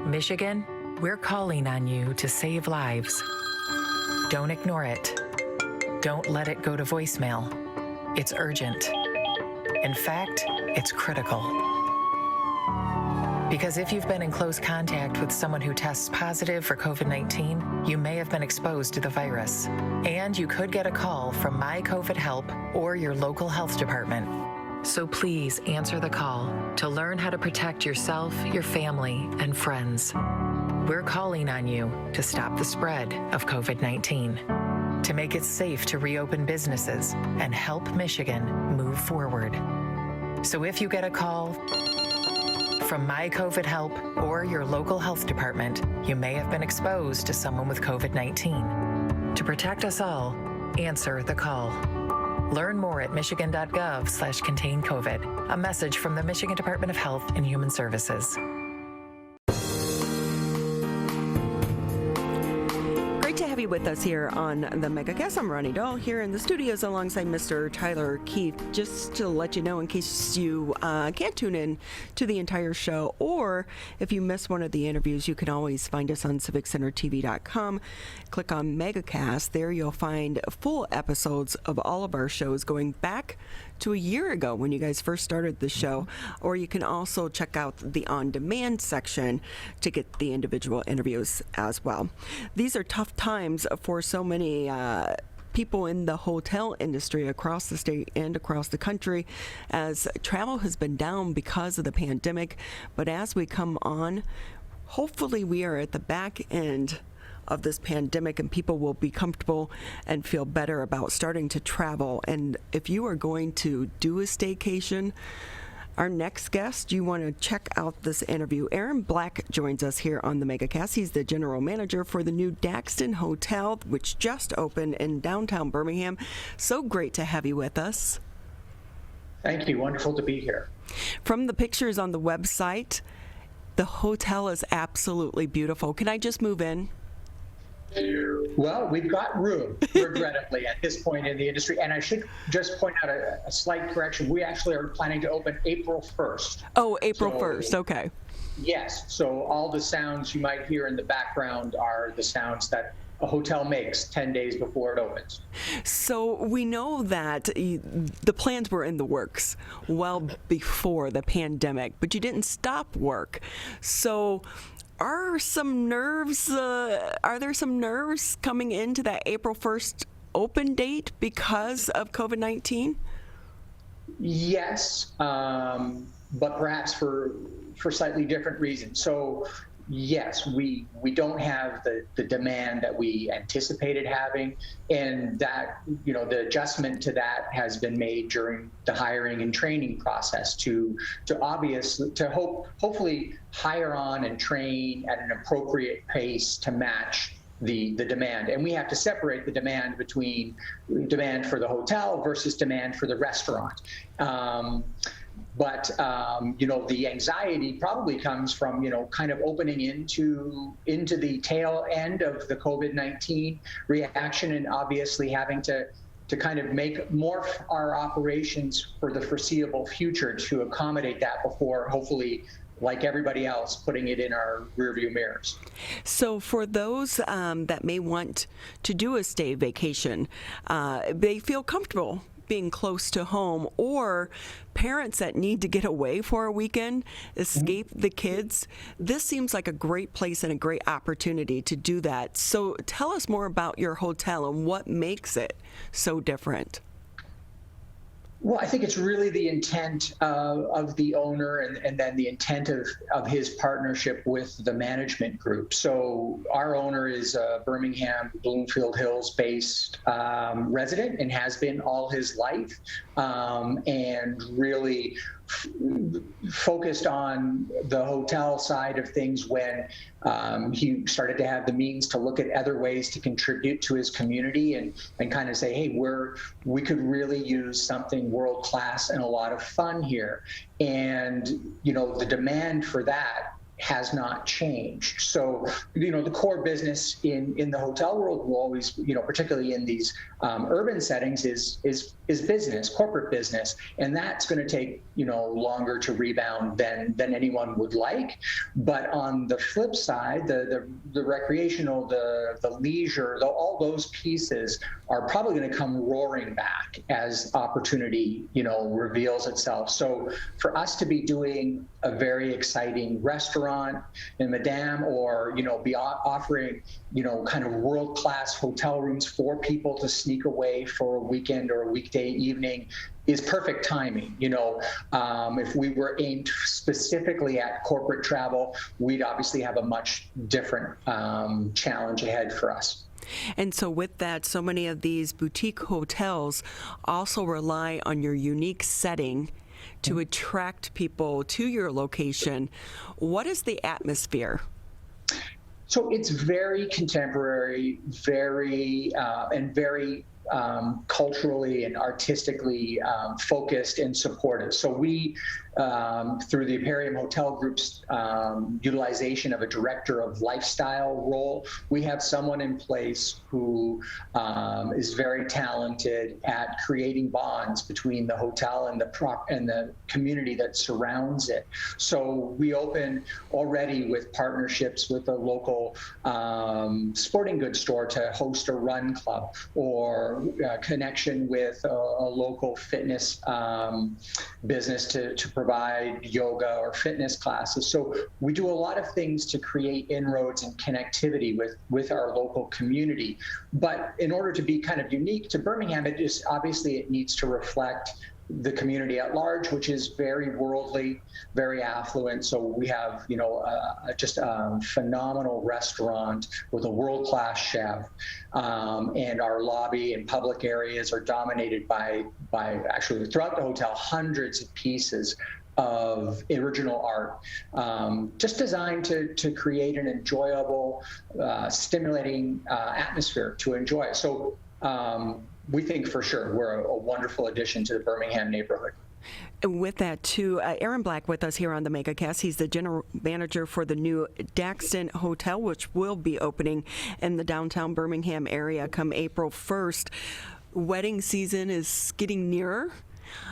Michigan, we're calling on you to save lives. Don't ignore it. Don't let it go to voicemail. It's urgent. In fact, it's critical. Because if you've been in close contact with someone who tests positive for COVID-19, you may have been exposed to the virus. And you could get a call from My COVID Help or your local health department. So please answer the call to learn how to protect yourself, your family, and friends. We're calling on you to stop the spread of COVID-19, to make it safe to reopen businesses and help Michigan move forward. So if you get a call from My COVID Help or your local health department, you may have been exposed to someone with COVID-19. To protect us all, answer the call. Learn more at michigan.gov/containcovid. A message from the Michigan Department of Health and Human Services. To have you with us here on the Megacast. I'm Ronnie Dahl here in the studios alongside Mr. Tyler Keith. Just to let you know, in case you can't tune in to the entire show, or if you miss one of the interviews, you can always find us on civiccentertv.com. Click on Megacast. There you'll find full episodes of all of our shows going back to a year ago when you guys first started the show, or you can also check out the on-demand section to get the individual interviews as well. These are tough times for so many people in the hotel industry across the state and across the country, as travel has been down because of the pandemic. But as we come on, hopefully we are at the back end of this pandemic and people will be comfortable and feel better about starting to travel. And if you are going to do a staycation, our next guest, you want to check out this interview. Aaron Black joins us here on the Megacast. He's the general manager for the new Daxton Hotel, which just opened in downtown Birmingham. So great to have you with us. Thank you. Wonderful to be here. From the pictures on the website, the hotel is absolutely beautiful. Can I just move in? Well, we've got room, regrettably, at this point in the industry. And I should just point out a slight correction. We actually are planning to open April 1st. Oh, April 1st. Okay. Yes. So all the sounds you might hear in the background are the sounds that a hotel makes 10 days before it opens. So we know that the plans were in the works well before the pandemic, but you didn't stop work. So are there some nerves coming into that April 1st open date because of COVID-19? Yes, but perhaps for slightly different reasons. So yes, we don't have the demand that we anticipated having, and that, you know, the adjustment to that has been made during the hiring and training process to hopefully hire on and train at an appropriate pace to match the demand. And we have to separate the demand between demand for the hotel versus demand for the restaurant. But you know, the anxiety probably comes from, you know, kind of opening into the tail end of the COVID-19 reaction, and obviously having to kind of morph our operations for the foreseeable future to accommodate that before, hopefully, like everybody else, putting it in our rearview mirrors. So for those that may want to do a stay vacation, they feel comfortable being close to home, or parents that need to get away for a weekend, escape the kids. This seems like a great place and a great opportunity to do that. So tell us more about your hotel and what makes it so different. Well, I think it's really the intent of the owner and then the intent of his partnership with the management group. So our owner is a Birmingham, Bloomfield Hills based resident and has been all his life, and really focused on the hotel side of things when he started to have the means to look at other ways to contribute to his community and kind of say, hey, we could really use something world-class and a lot of fun here. And, you know, the demand for that has not changed. So, you know, the core business in the hotel world will always, you know, particularly in these urban settings, is business, corporate business, and that's going to take, you know, longer to rebound than anyone would like. But on the flip side, the recreational, the leisure, all those pieces are probably going to come roaring back as opportunity, you know, reveals itself. So for us to be doing a very exciting restaurant in Madame, or, you know, be offering, you know, kind of world-class hotel rooms for people to sneak away for a weekend or a weekday evening is perfect timing. You know, if we were aimed specifically at corporate travel, we'd obviously have a much different challenge ahead for us. And so with that, so many of these boutique hotels also rely on your unique setting to attract people to your location. What is the atmosphere? So it's very contemporary, very culturally and artistically focused and supportive. So we, through the Imperium Hotel Group's utilization of a director of lifestyle role, we have someone in place who is very talented at creating bonds between the hotel and the community that surrounds it. So we open already with partnerships with a local sporting goods store to host a run club, or connection with a local fitness business to provide yoga or fitness classes. So we do a lot of things to create inroads and connectivity with our local community. But in order to be kind of unique to Birmingham, it needs to reflect the community at large, which is very worldly, very affluent. So we have, just a phenomenal restaurant with a world-class chef, and our lobby and public areas are dominated by actually throughout the hotel, hundreds of pieces of original art, just designed to create an enjoyable, stimulating atmosphere to enjoy. So we think for sure we're a wonderful addition to the Birmingham neighborhood. And with that, too, Aaron Black with us here on the Megacast. He's the general manager for the new Daxton Hotel, which will be opening in the downtown Birmingham area come April 1st. Wedding season is getting nearer.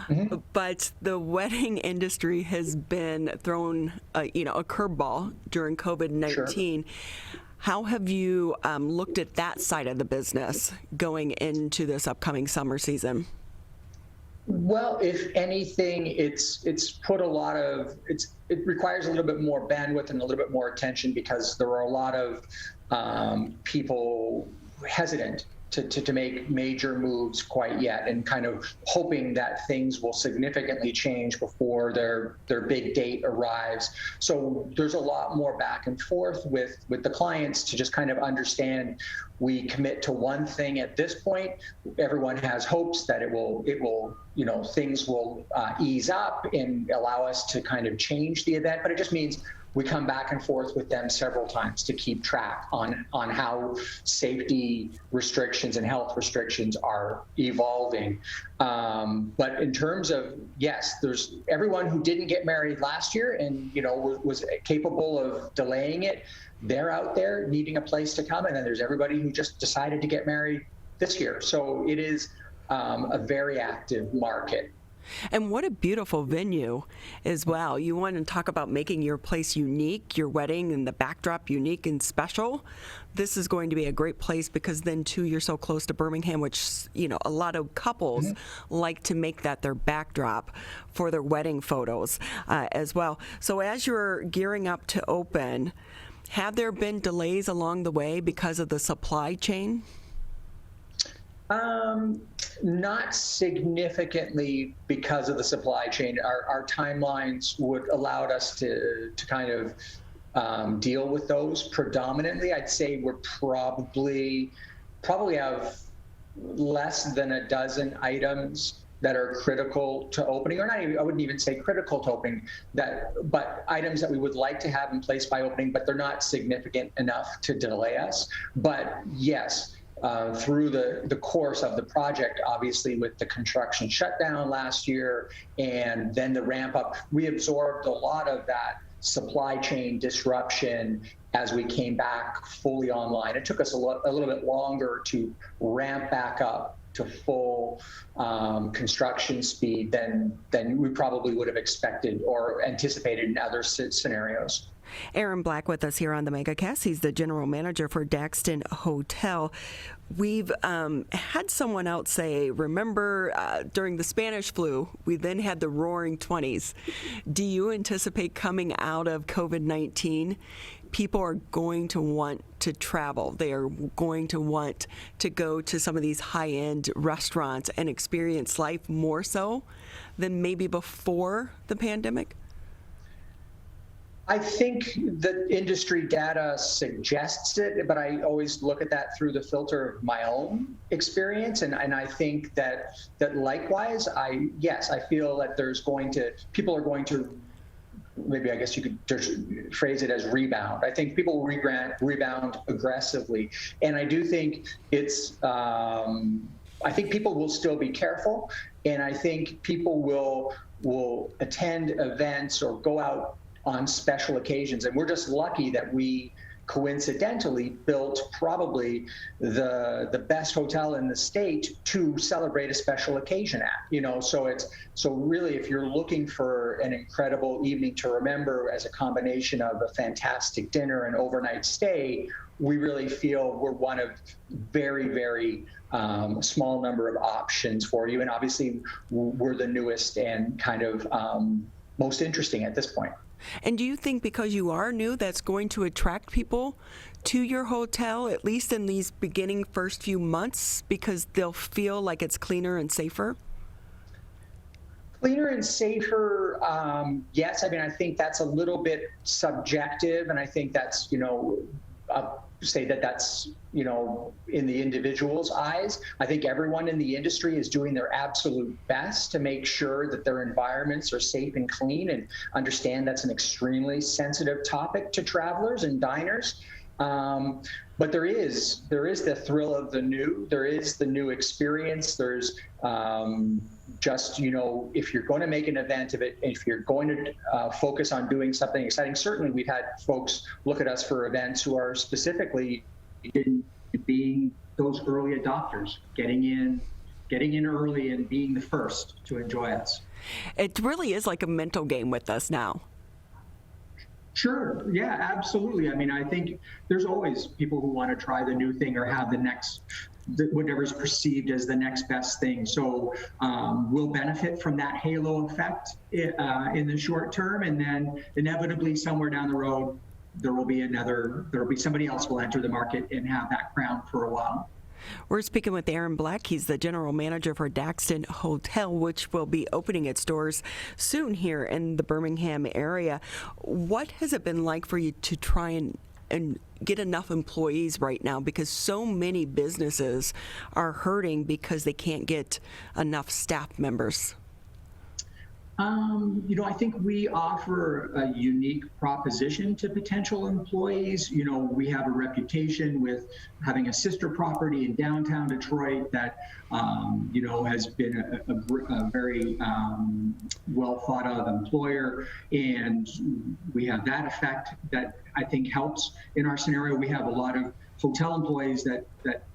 Mm-hmm. But the wedding industry has been thrown, a curveball during COVID-19. Sure. How have you looked at that side of the business going into this upcoming summer season? Well, if anything, it's put it requires a little bit more bandwidth and a little bit more attention, because there are a lot of people hesitant to make major moves quite yet, and kind of hoping that things will significantly change before their big date arrives. So there's a lot more back and forth with the clients to just kind of understand, we commit to one thing at this point. Everyone has hopes that it will things will ease up and allow us to kind of change the event, but it just means we come back and forth with them several times to keep track on how safety restrictions and health restrictions are evolving. But in terms of, yes, there's everyone who didn't get married last year and was capable of delaying it. They're out there needing a place to come, and then there's everybody who just decided to get married this year. So it is a very active market. And what a beautiful venue as well. You want to talk about making your place unique, your wedding and the backdrop unique and special. This is going to be a great place because then, too, you're so close to Birmingham, which, a lot of couples like to make that their backdrop for their wedding photos as well. So as you're gearing up to open, have there been delays along the way because of the supply chain? Not significantly because of the supply chain. Our timelines would allow us to kind of deal with those predominantly. I'd say we're probably have less than a dozen items that are critical to opening, or not even, I wouldn't even say critical to opening, but items that we would like to have in place by opening, but they're not significant enough to delay us. But yes, through the course of the project, obviously with the construction shutdown last year and then the ramp up, we absorbed a lot of that supply chain disruption as we came back fully online. It took us a little bit longer to ramp back up to full construction speed than we probably would have expected or anticipated in other scenarios. Aaron Black with us here on the Megacast. He's the general manager for Daxton Hotel. We've had someone else say, remember during the Spanish flu, we then had the roaring 20s. Do you anticipate coming out of COVID-19, people are going to want to travel? They are going to want to go to some of these high-end restaurants and experience life more so than maybe before the pandemic? I think the industry data suggests it, but I always look at that through the filter of my own experience, and I think that likewise, I feel that people are going to, maybe I guess you could just phrase it as rebound. I think people will rebound aggressively, and I do think I think people will still be careful, and I think people will attend events or go out on special occasions. And we're just lucky that we coincidentally built probably the best hotel in the state to celebrate a special occasion at, so really, if you're looking for an incredible evening to remember as a combination of a fantastic dinner and overnight stay we really feel we're one of very, very small number of options for you. And obviously, we're the newest and kind of most interesting at this point. And do you think because you are new, that's going to attract people to your hotel, at least in these beginning first few months, because they'll feel like it's cleaner and safer? Cleaner and safer, yes. I mean, I think that's a little bit subjective, and I think that's, say that that's, in the individual's eyes. I think everyone in the industry is doing their absolute best to make sure that their environments are safe and clean, and understand that's an extremely sensitive topic to travelers and diners. But there is the thrill of the new. There is the new experience. There's just, if you're going to make an event of it, if you're going to focus on doing something exciting, certainly we've had folks look at us for events who are specifically in being those early adopters, getting in early and being the first to enjoy us. It really is like a mental game with us now. Sure. Yeah, absolutely. I mean, I think there's always people who want to try the new thing or have the next, whatever's perceived as the next best thing. So we'll benefit from that halo effect in the short term, and then inevitably somewhere down the road, there will be somebody else will enter the market and have that crown for a while. We're speaking with Aaron Black. He's the general manager for Daxton Hotel, which will be opening its doors soon here in the Birmingham area. What has it been like for you to try and get enough employees right now? Because so many businesses are hurting because they can't get enough staff members. I think we offer a unique proposition to potential employees. We have a reputation with having a sister property in downtown Detroit that, has been a very well thought of employer. And we have that effect that I think helps in our scenario. We have a lot of hotel employees that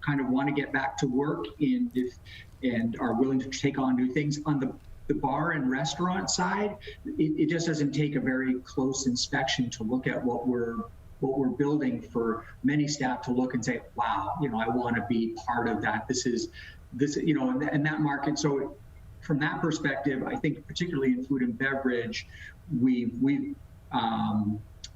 kind of want to get back to work and are willing to take on new things. On the bar and restaurant side, it just doesn't take a very close inspection to look at what we're building for many staff to look and say, wow, I want to be part of that. This and that market. So from that perspective, I think particularly in food and beverage, we've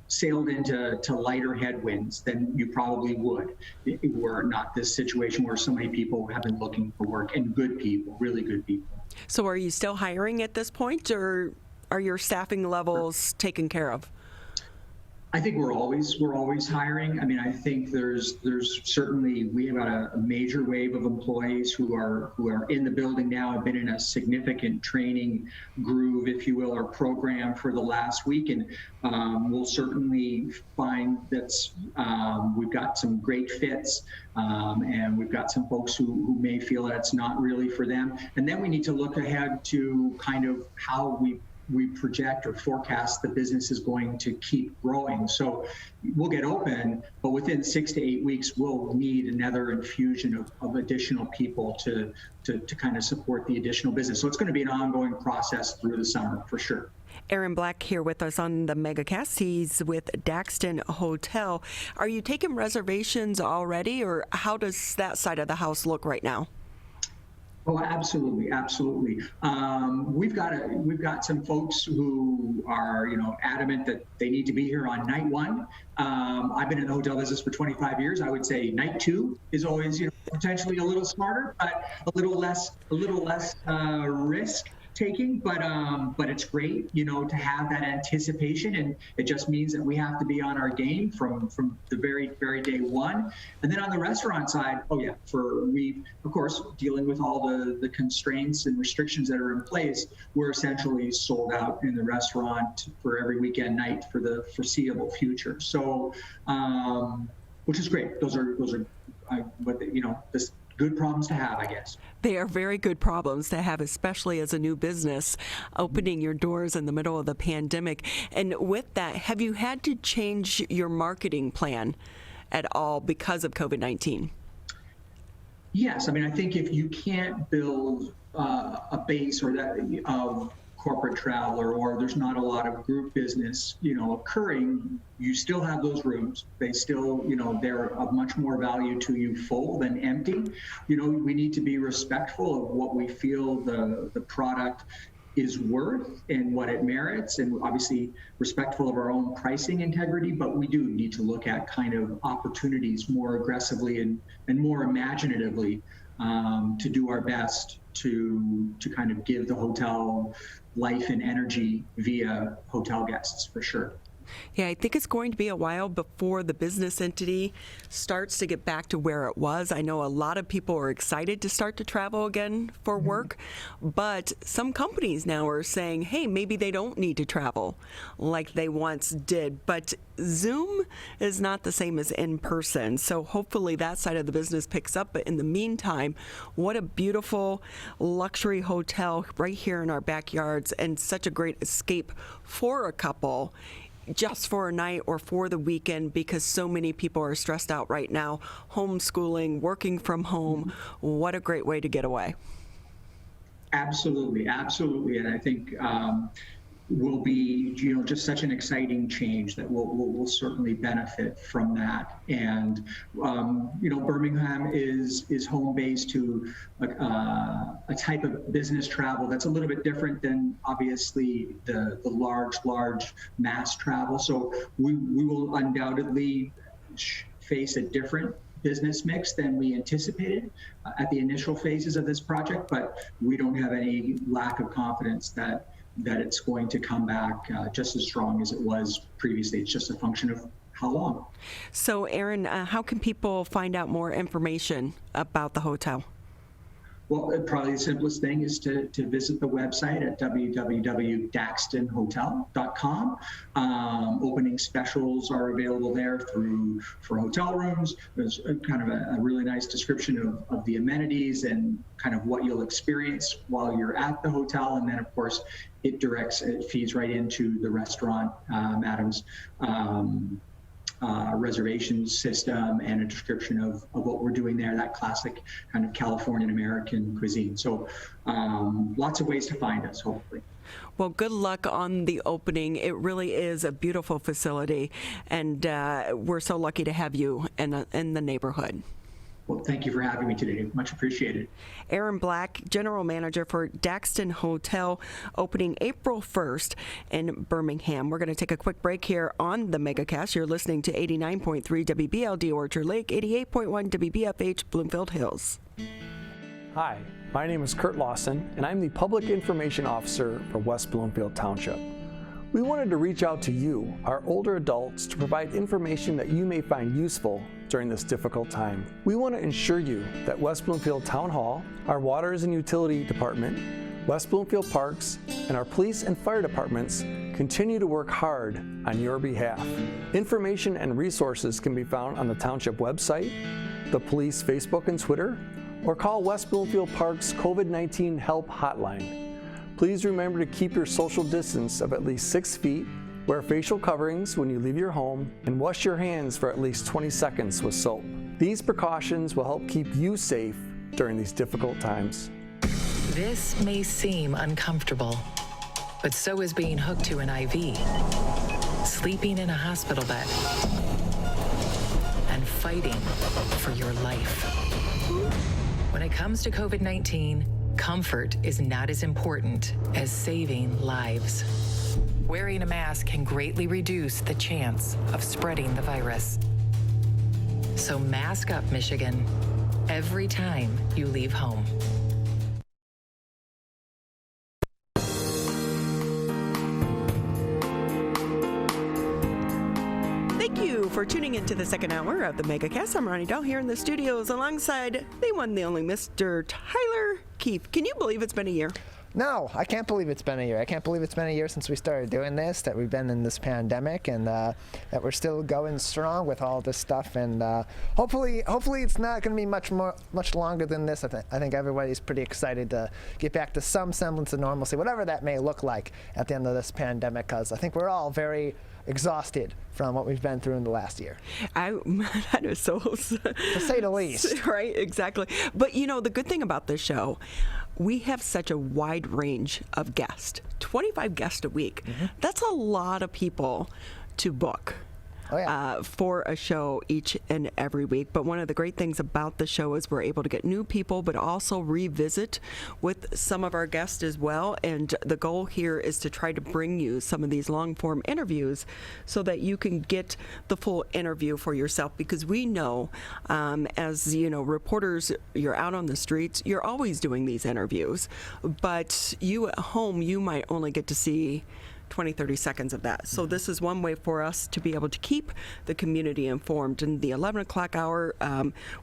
sailed into lighter headwinds than you probably would if it were not this situation where so many people have been looking for work, and good people, really good people. So are you still hiring at this point, or are your staffing levels taken care of? I think we're always hiring. I mean, I think there's certainly, we have got a major wave of employees who are in the building now, have been in a significant training groove, if you will, or program for the last week. And we'll certainly find that we've got some great fits, and we've got some folks who may feel that it's not really for them. And then we need to look ahead to kind of how we project or forecast the business is going to keep growing. So we'll get open, but within 6 to 8 weeks, we'll need another infusion of additional people to kind of support the additional business. So it's going to be an ongoing process through the summer for sure. Aaron Black here with us on the Megacast. He's with Daxton Hotel. Are you taking reservations already, or how does that side of the house look right now? Oh, absolutely, absolutely. We've got some folks who are, adamant that they need to be here on night one. I've been in the hotel business for 25 years. I would say night two is always, potentially a little smarter, but a little less risk taking. But it's great, to have that anticipation, and it just means that we have to be on our game from the very, very day one. And then on the restaurant side, we of course dealing with all the constraints and restrictions that are in place, we're essentially sold out in the restaurant for every weekend night for the foreseeable future. So, which is great. Those are this good problems to have, I guess. They are very good problems to have, especially as a new business, opening your doors in the middle of the pandemic. And with that, have you had to change your marketing plan at all because of COVID-19? Yes. I mean, I think if you can't build a base or that of corporate travel or there's not a lot of group business, occurring, you still have those rooms. They still, they're of much more value to you full than empty. We need to be respectful of what we feel the product is worth and what it merits, and obviously respectful of our own pricing integrity, but we do need to look at kind of opportunities more aggressively and more imaginatively to do our best to kind of give the hotel life and energy via hotel guests, for sure. Yeah, I think it's going to be a while before the business entity starts to get back to where it was. I know a lot of people are excited to start to travel again for work, but some companies now are saying, hey, maybe they don't need to travel like they once did. But Zoom is not the same as in person. So hopefully that side of the business picks up. But in the meantime, what a beautiful luxury hotel right here in our backyards, and such a great escape for a couple, just for a night or for the weekend, because so many people are stressed out right now, homeschooling, working from home. What a great way to get away. Absolutely, absolutely. And I think will be, just such an exciting change that we'll certainly benefit from that. And, Birmingham is home base to a type of business travel that's a little bit different than obviously the large mass travel. So we will undoubtedly face a different business mix than we anticipated at the initial phases of this project, but we don't have any lack of confidence that it's going to come back just as strong as it was previously. It's just a function of how long. So, Aaron, how can people find out more information about the hotel? Well, probably the simplest thing is to visit the website at www.daxtonhotel.com. Opening specials are available there for hotel rooms. There's kind of a really nice description of the amenities and kind of what you'll experience while you're at the hotel. And then, of course, it feeds right into the restaurant, Adams. Reservation system and a description of what we're doing there, that classic kind of Californian American cuisine. So lots of ways to find us, hopefully. Well, good luck on the opening. It really is a beautiful facility, and we're so lucky to have you in the neighborhood. Well, thank you for having me today. Much appreciated. Aaron Black, General Manager for Daxton Hotel, opening April 1st in Birmingham. We're going to take a quick break here on the Megacast. You're listening to 89.3 WBLD Orchard Lake, 88.1 WBFH Bloomfield Hills. Hi, my name is Kurt Lawson, and I'm the Public Information Officer for West Bloomfield Township. We wanted to reach out to you, our older adults, to provide information that you may find useful during this difficult time. We want to ensure you that West Bloomfield Town Hall, our Waters and Utility Department, West Bloomfield Parks, and our police and fire departments continue to work hard on your behalf. Information and resources can be found on the Township website, the police Facebook and Twitter, or call West Bloomfield Parks COVID-19 Help Hotline. Please remember to keep your social distance of at least 6 feet, wear facial coverings when you leave your home, and wash your hands for at least 20 seconds with soap. These precautions will help keep you safe during these difficult times. This may seem uncomfortable, but so is being hooked to an IV, sleeping in a hospital bed, and fighting for your life. When it comes to COVID-19, comfort is not as important as saving lives. Wearing a mask can greatly reduce the chance of spreading the virus. So mask up, Michigan, every time you leave home. Thank you for tuning into the second hour of the Megacast. I'm Ronnie Dahl here in the studios alongside the one, the only Mr. Tyler Keefe. Can you believe it's been a year? No, I can't believe it's been a year. I can't believe it's been a year since we started doing this, that we've been in this pandemic, and that we're still going strong with all this stuff. And hopefully it's not going to be much longer than this. I think everybody's pretty excited to get back to some semblance of normalcy, whatever that may look like at the end of this pandemic, because I think we're all very exhausted from what we've been through in the last year. That is so... to say the least. Right, exactly. But, the good thing about this show, we have such a wide range of guests, 25 guests a week. That's a lot of people to book. For a show each and every week. But one of the great things about the show is we're able to get new people, but also revisit with some of our guests as well. And the goal here is to try to bring you some of these long form interviews so that you can get the full interview for yourself, because we know, as you know, reporters, you're out on the streets, you're always doing these interviews, but you at home, you might only get to see 20, 30 seconds of that. So this is one way for us to be able to keep the community informed. In the 11 o'clock hour,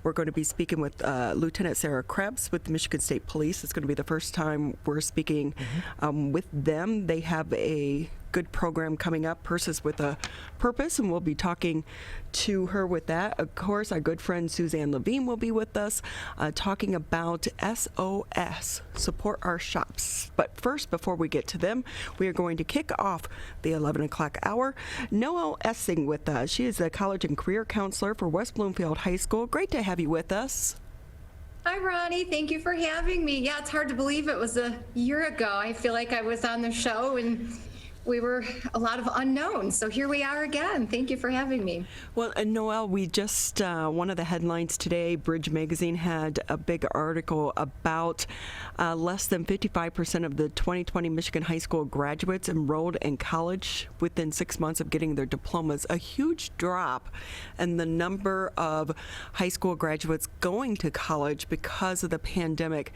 we're going to be speaking with Lieutenant Sarah Krebs with the Michigan State Police. It's going to be the first time we're speaking with them. They have a good program coming up, Purses with a Purpose, and we'll be talking to her with that. Of course, our good friend Suzanne Levine will be with us talking about SOS, Support Our Shops. But first, before we get to them, we are going to kick off the 11 o'clock hour. Noelle Essig with us. She is a college and career counselor for West Bloomfield High School. Great to have you with us. Hi, Ronnie. Thank you for having me. Yeah, it's hard to believe it was a year ago. I feel like I was on the show and we were a lot of unknowns. So here we are again. Thank you for having me. Well, Noelle, we just, one of the headlines today, Bridge Magazine had a big article about less than 55% of the 2020 Michigan high school graduates enrolled in college within 6 months of getting their diplomas. A huge drop in the number of high school graduates going to college because of the pandemic.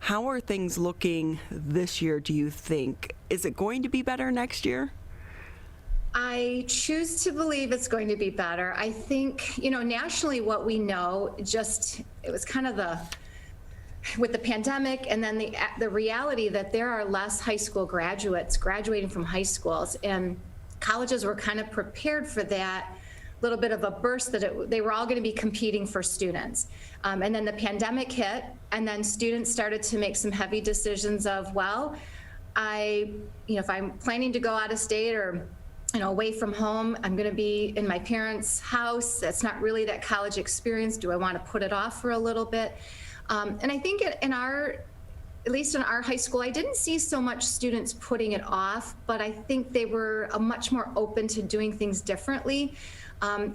How are things looking this year, do you think? Is it going to be better next year? I choose to believe it's going to be better. I think, nationally what we know, it was kind of with the pandemic and then the reality that there are less high school graduates graduating from high schools, and colleges were kind of prepared for that little bit of a burst that they were all going to be competing for students. And then the pandemic hit, and then students started to make some heavy decisions of, well, if I'm planning to go out of state or away from home, I'm going to be in my parents' house. That's not really that college experience. Do I want to put it off for a little bit? And I think at least in our high school, I didn't see so much students putting it off, but I think they were much more open to doing things differently.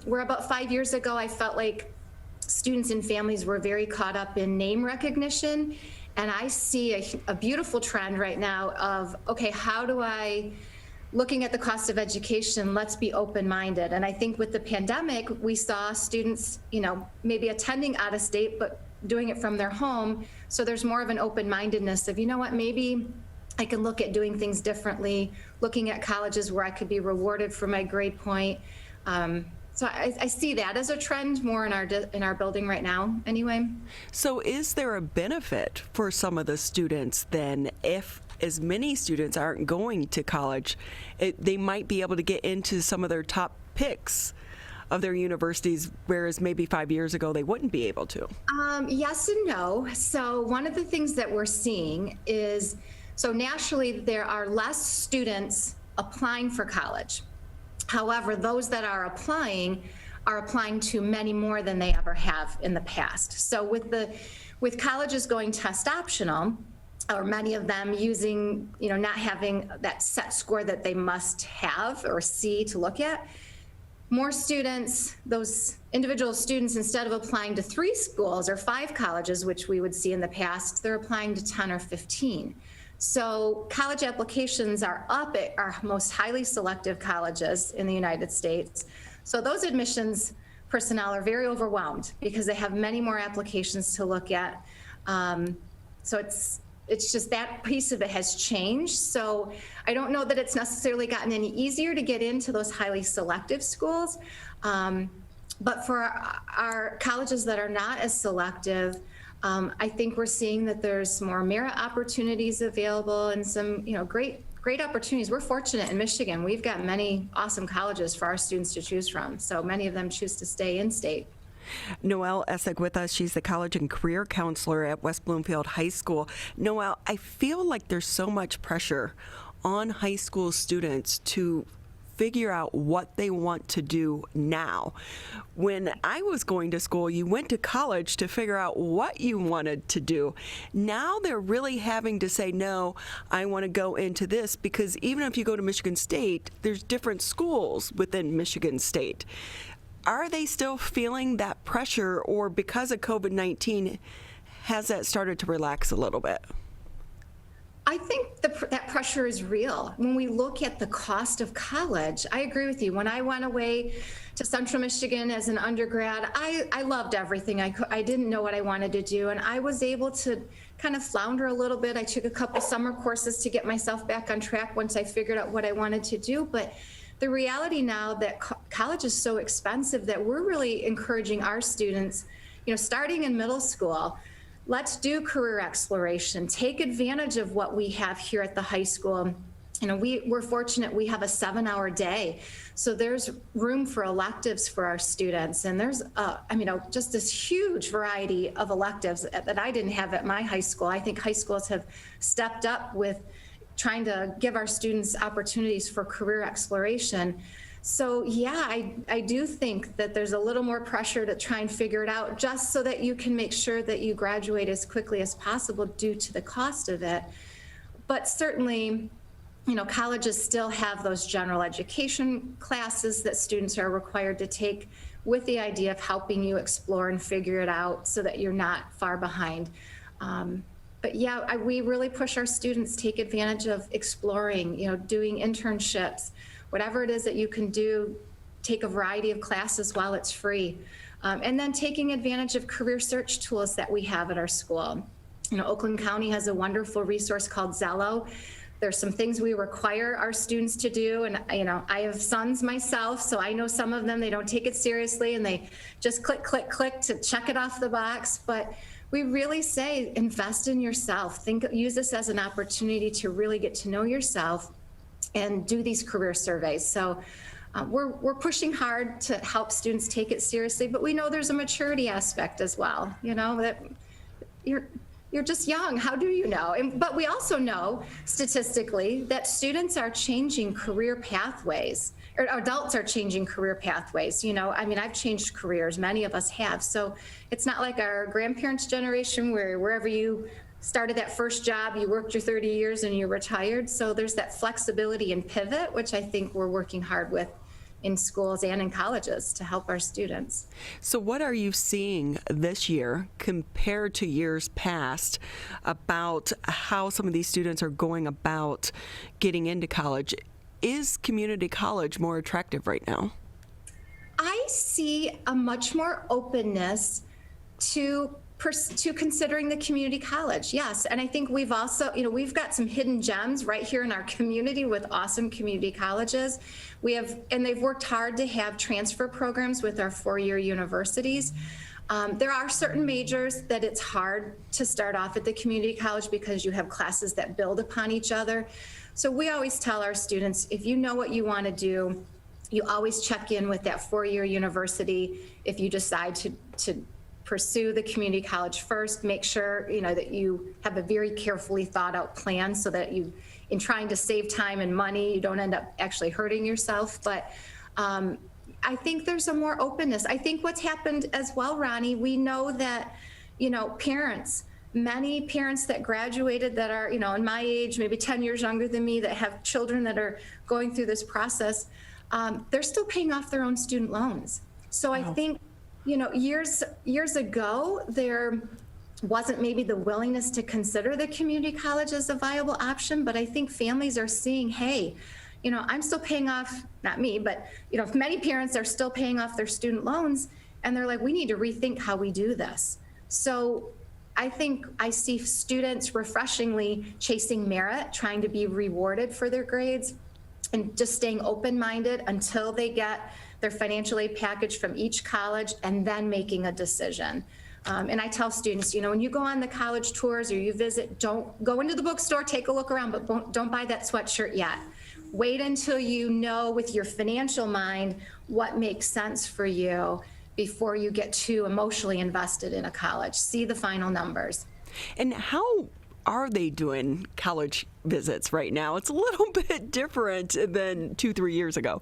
Where about 5 years ago, I felt like students and families were very caught up in name recognition. And I see a beautiful trend right now of, okay, looking at the cost of education, let's be open-minded. And I think with the pandemic, we saw students, maybe attending out of state, but doing it from their home. So there's more of an open-mindedness of, maybe I can look at doing things differently, looking at colleges where I could be rewarded for my grade point. So I see that as a trend more in our building right now, anyway. So is there a benefit for some of the students then, if as many students aren't going to college, they might be able to get into some of their top picks of their universities, whereas maybe 5 years ago they wouldn't be able to? Yes and no. So one of the things that we're seeing is, so nationally there are less students applying for college. However, those that are applying to many more than they ever have in the past. So with colleges going test optional, or many of them using, not having that set score that they must have or see to look at, more students, those individual students, instead of applying to 3 schools or 5 colleges, which we would see in the past, they're applying to 10 or 15. So college applications are up at our most highly selective colleges in the United States. So those admissions personnel are very overwhelmed because they have many more applications to look at. So it's just that piece of it has changed. So I don't know that it's necessarily gotten any easier to get into those highly selective schools. But for our colleges that are not as selective, I think we're seeing that there's more merit opportunities available and some, great opportunities. We're fortunate in Michigan. We've got many awesome colleges for our students to choose from. So many of them choose to stay in state. Noelle Essig with us. She's the college and career counselor at West Bloomfield High School. Noelle, I feel like there's so much pressure on high school students to figure out what they want to do now. When I was going to school, you went to college to figure out what you wanted to do. Now they're really having to say, no, I want to go into this, because even if you go to Michigan State, there's different schools within Michigan State. Are they still feeling that pressure, or because of COVID-19, has that started to relax a little bit? I think that pressure is real. When we look at the cost of college, I agree with you. When I went away to Central Michigan as an undergrad, I loved everything. I didn't know what I wanted to do, and I was able to kind of flounder a little bit. I took a couple summer courses to get myself back on track once I figured out what I wanted to do. But the reality now that college is so expensive that we're really encouraging our students, starting in middle school, let's do career exploration. Take advantage of what we have here at the high school. We're fortunate we have a 7-hour day. So there's room for electives for our students. And there's, just this huge variety of electives that I didn't have at my high school. I think high schools have stepped up with trying to give our students opportunities for career exploration. So yeah, I do think that there's a little more pressure to try and figure it out, just so that you can make sure that you graduate as quickly as possible due to the cost of it. But certainly, colleges still have those general education classes that students are required to take, with the idea of helping you explore and figure it out so that you're not far behind. But yeah, we really push our students, take advantage of exploring, doing internships, whatever it is that you can do, take a variety of classes while it's free. And then taking advantage of career search tools that we have at our school. Oakland County has a wonderful resource called Zello. There's some things we require our students to do. And, I have sons myself, so I know some of them, they don't take it seriously and they just click, click, click to check it off the box. But we really say, invest in yourself. Use this as an opportunity to really get to know yourself and do these career surveys. So we're pushing hard to help students take it seriously, but we know there's a maturity aspect as well, that you're just young. How do you know? But we also know statistically that students are changing career pathways, or adults are changing career pathways. I've changed careers, many of us have. So it's not like our grandparents' generation where wherever you started that first job, you worked your 30 years and you retired. So there's that flexibility and pivot, which I think we're working hard with in schools and in colleges to help our students. So what are you seeing this year compared to years past about how some of these students are going about getting into college? Is community college more attractive right now? I see a much more openness to considering the community college, yes. And I think we've also, we've got some hidden gems right here in our community with awesome community colleges. And they've worked hard to have transfer programs with our 4-year universities. There are certain majors that it's hard to start off at the community college because you have classes that build upon each other. So we always tell our students, if you know what you want to do, you always check in with that 4-year university. If you decide to pursue the community college first, make sure that you have a very carefully thought out plan so that you, in trying to save time and money, you don't end up actually hurting yourself. But I think there's a more openness. I think what's happened as well, Ronnie, we know that many parents that graduated that are in my age, maybe 10 years younger than me, that have children that are going through this process, they're still paying off their own student loans. So I think years ago, there wasn't maybe the willingness to consider the community college as a viable option, but I think families are seeing, hey, I'm still paying off, not me, but many parents are still paying off their student loans, and they're like, we need to rethink how we do this. So I think I see students refreshingly chasing merit, trying to be rewarded for their grades, and just staying open-minded until they get their financial aid package from each college and then making a decision. And I tell students, when you go on the college tours or you visit, don't go into the bookstore, take a look around, but don't buy that sweatshirt yet. Wait until you know with your financial mind what makes sense for you before you get too emotionally invested in a college. See the final numbers. And how are they doing college visits right now? It's a little bit different than 2-3 years ago.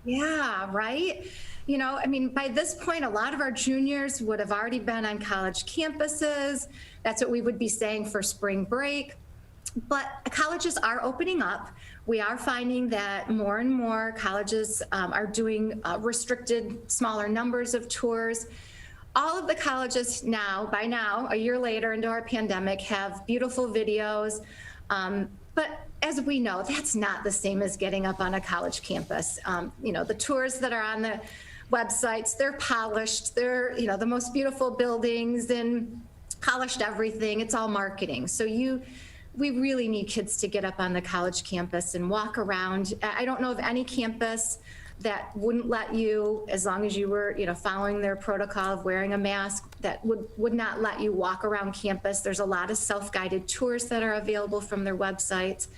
Yeah, right? You know, I mean, by this point, a lot of our juniors would have already been on college campuses. That's what we would be saying for spring break. But colleges are opening up. We are finding that more and more colleges are doing restricted, smaller numbers of tours. All of the colleges now, by now, a year later into our pandemic, have beautiful videos. But as we know, that's not the same as getting up on a college campus. You know, the tours that are on the websites, they're polished. They're, you know, the most beautiful buildings and polished everything. It's all marketing. So we really need kids to get up on the college campus and walk around. I don't know of any campus that wouldn't let you, as long as you were, you know, following their protocol of wearing a mask, that would not let you walk around campus. There's a lot of self-guided tours that are available from their websites.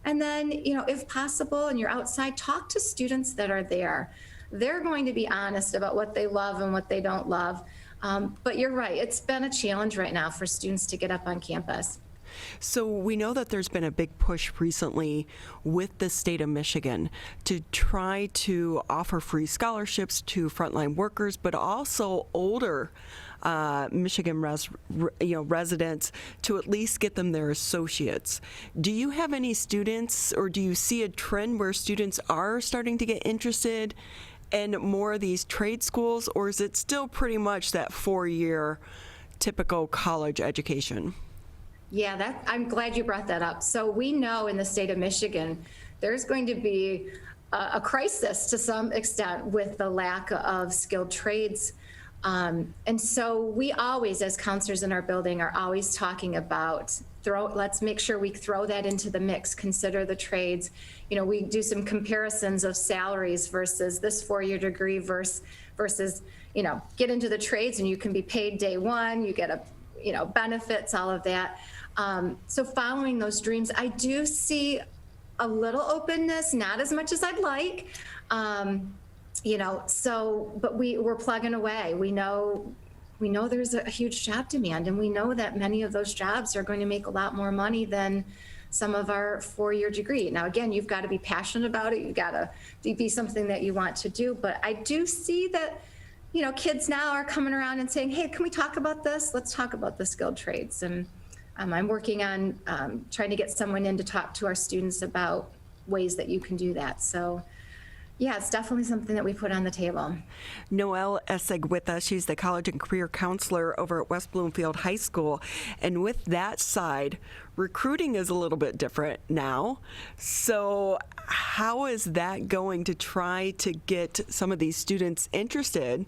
And then, you know, if possible, and you're outside, talk to students that are there. They're going to be honest about what they love and what they don't love. But you're right, it's been a challenge right now for students to get up on campus. So we know that there's been a big push recently with the state of Michigan to try to offer free scholarships to frontline workers, but also older Michigan residents to at least get them their associates. Do you have any students, or do you see a trend where students are starting to get interested in more of these trade schools, or is it still pretty much that 4-year typical college education? Yeah, I'm glad you brought that up. So we know in the state of Michigan, there's going to be a crisis to some extent with the lack of skilled trades. And so we always, as counselors in our building, are always talking about let's make sure we throw that into the mix, consider the trades. You know, we do some comparisons of salaries versus this 4-year degree versus, you know, get into the trades and you can be paid day one, you get benefits, all of that. So following those dreams, I do see a little openness, not as much as I'd like, you know, but we're plugging away. We know there's a huge job demand, and we know that many of those jobs are going to make a lot more money than some of our 4-year degree. Now, again, you've got to be passionate about it. You've got to be something that you want to do. But I do see that, you know, kids now are coming around and saying, hey, can we talk about this? Let's talk about the skilled trades. And I'm working on trying to get someone in to talk to our students about ways that you can do that. So yeah, it's definitely something that we put on the table. Noelle Essig with us. She's the college and career counselor over at West Bloomfield High School. And with that side, recruiting is a little bit different now. So how is that going to try to get some of these students interested,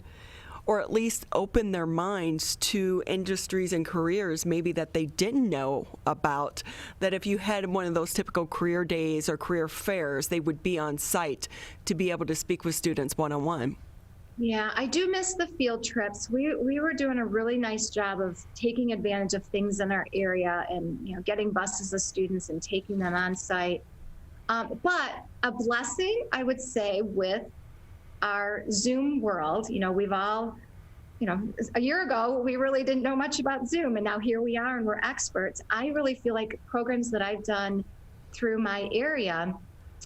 or at least open their minds to industries and careers maybe that they didn't know about, that if you had one of those typical career days or career fairs, they would be on site to be able to speak with students one-on-one? Yeah, I do miss the field trips. We were doing a really nice job of taking advantage of things in our area and, you know, getting buses of students and taking them on site. But a blessing, I would say, with our Zoom world, you know, we've all, you know, a year ago, we really didn't know much about Zoom, and now here we are and we're experts. I really feel like programs that I've done through my area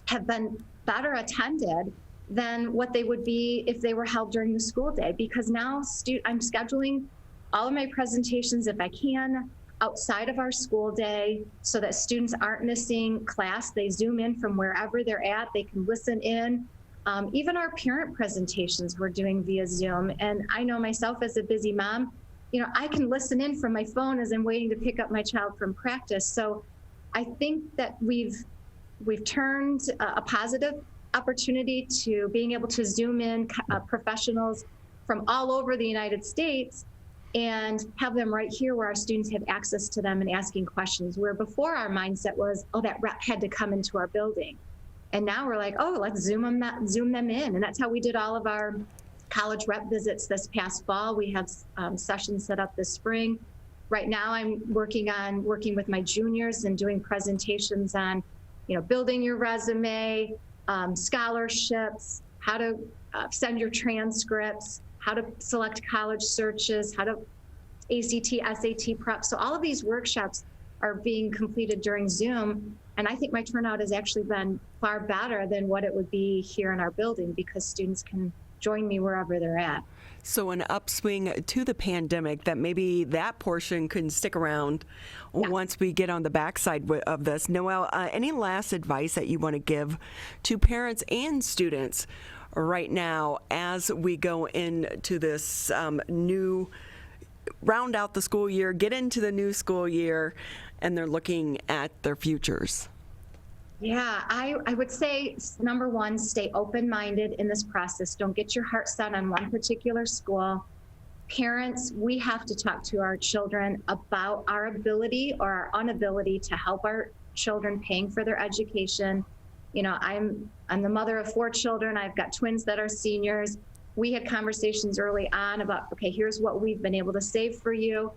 have been better attended than what they would be if they were held during the school day, because now I'm scheduling all of my presentations, if I can, outside of our school day so that students aren't missing class. They Zoom in from wherever they're at. They can listen in. Even our parent presentations we're doing via Zoom. And I know myself as a busy mom, you know, I can listen in from my phone as I'm waiting to pick up my child from practice. So I think that we've turned a positive opportunity to being able to Zoom in professionals from all over the United States and have them right here where our students have access to them and asking questions, where before our mindset was, oh, that rep had to come into our building. And now we're like, oh, let's Zoom them in. And that's how we did all of our college rep visits this past fall. We have sessions set up this spring. Right now I'm working with my juniors and doing presentations on, you know, building your resume, scholarships, how to send your transcripts, how to select college searches, how to ACT, SAT prep. So all of these workshops are being completed during Zoom. And I think my turnout has actually been far better than what it would be here in our building because students can join me wherever they're at. So an upswing to the pandemic that maybe that portion couldn't stick around once we get on the backside of this. Noelle, any last advice that you want to give to parents and students right now as we go into this new, round out the school year, get into the new school year, and they're looking at their futures? Yeah, I would say, number one, stay open-minded in this process. Don't get your heart set on one particular school. Parents, we have to talk to our children about our ability or our inability to help our children paying for their education. You know, I'm the mother of 4 children. I've got twins that are seniors. We had conversations early on about, okay, here's what we've been able to save for you.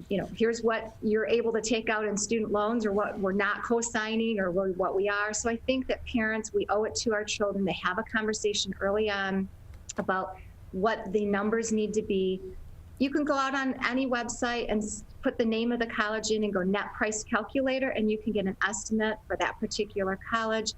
You know, here's what you're able to take out in student loans or what we're not co-signing or what we are. So I think that parents, we owe it to our children to have a conversation early on about what the numbers need to be. You can go out on any website and put the name of the college in and go net price calculator, and you can get an estimate for that particular college.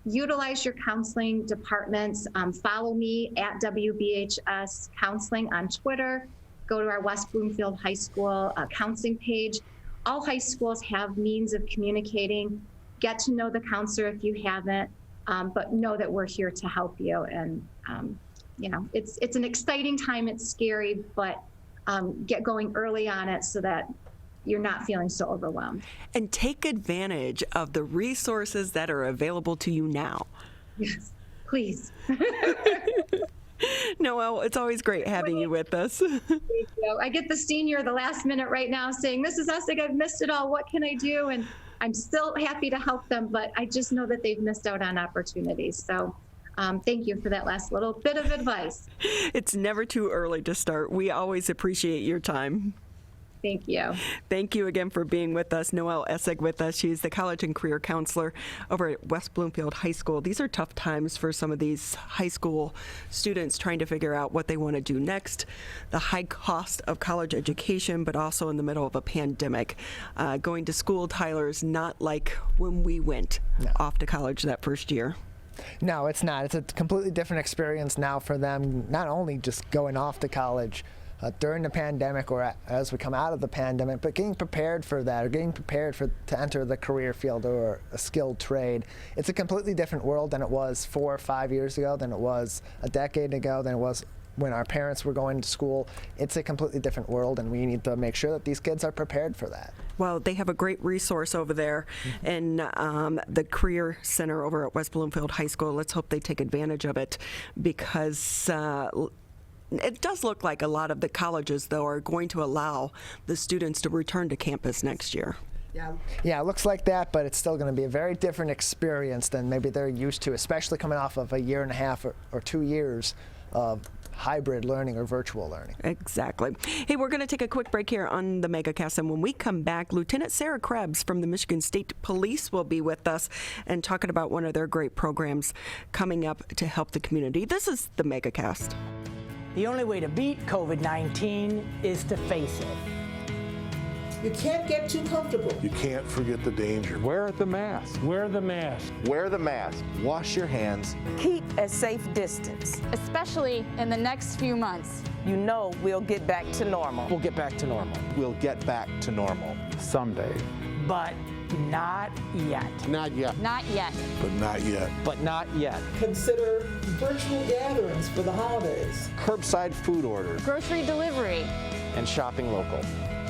Utilize your counseling departments. Follow me at WBHS Counseling on Twitter. Go to our West Bloomfield High School counseling page. All high schools have means of communicating. Get to know the counselor if you haven't, but know that we're here to help you. And you know, it's an exciting time. It's scary, but get going early on it so that you're not feeling so overwhelmed. And take advantage of the resources that are available to you now. Yes, please. Noelle, it's always great having you with us. Thank you. I get the senior the last minute right now saying, Mrs. Essig, I've missed it all. What can I do? And I'm still happy to help them, but I just know that they've missed out on opportunities. So thank you for that last little bit of advice. It's never too early to start. We always appreciate your time. Thank you. Thank you again for being with us. Noelle Essig with us. She's the college and career counselor over at West Bloomfield High School. These are tough times for some of these high school students trying to figure out what they want to do next. The high cost of college education, but also in the middle of a pandemic. Going to school, Tyler, is not like when we went off to college that first year. No, it's not. It's a completely different experience now for them, not only just going off to college during the pandemic or as we come out of the pandemic, but getting prepared for that or getting prepared to enter the career field or a skilled trade. It's a completely different world than it was 4 or 5 years ago, than it was a decade ago, than it was when our parents were going to school. It's a completely different world, and we need to make sure that these kids are prepared for that. Well, they have a great resource over there in the Career Center over at West Bloomfield High School. Let's hope they take advantage of it, because it does look like a lot of the colleges, though, are going to allow the students to return to campus next year. Yeah, it looks like that, but it's still going to be a very different experience than maybe they're used to, especially coming off of a year and a half or 2 years of hybrid learning or virtual learning. Exactly. Hey, we're going to take a quick break here on the Megacast, and when we come back, Lieutenant Sarah Krebs from the Michigan State Police will be with us and talking about one of their great programs coming up to help the community. This is the Megacast. The only way to beat COVID-19 is to face it. You can't get too comfortable. You can't forget the danger. Wear the mask. Wear the mask. Wear the mask. Wash your hands. Keep a safe distance. Especially in the next few months. You know we'll get back to normal. We'll get back to normal. We'll get back to normal. Someday. But not yet. Not yet. Not yet. But not yet. But not yet. Consider virtual gatherings for the holidays. Curbside food orders. Grocery delivery. And shopping local.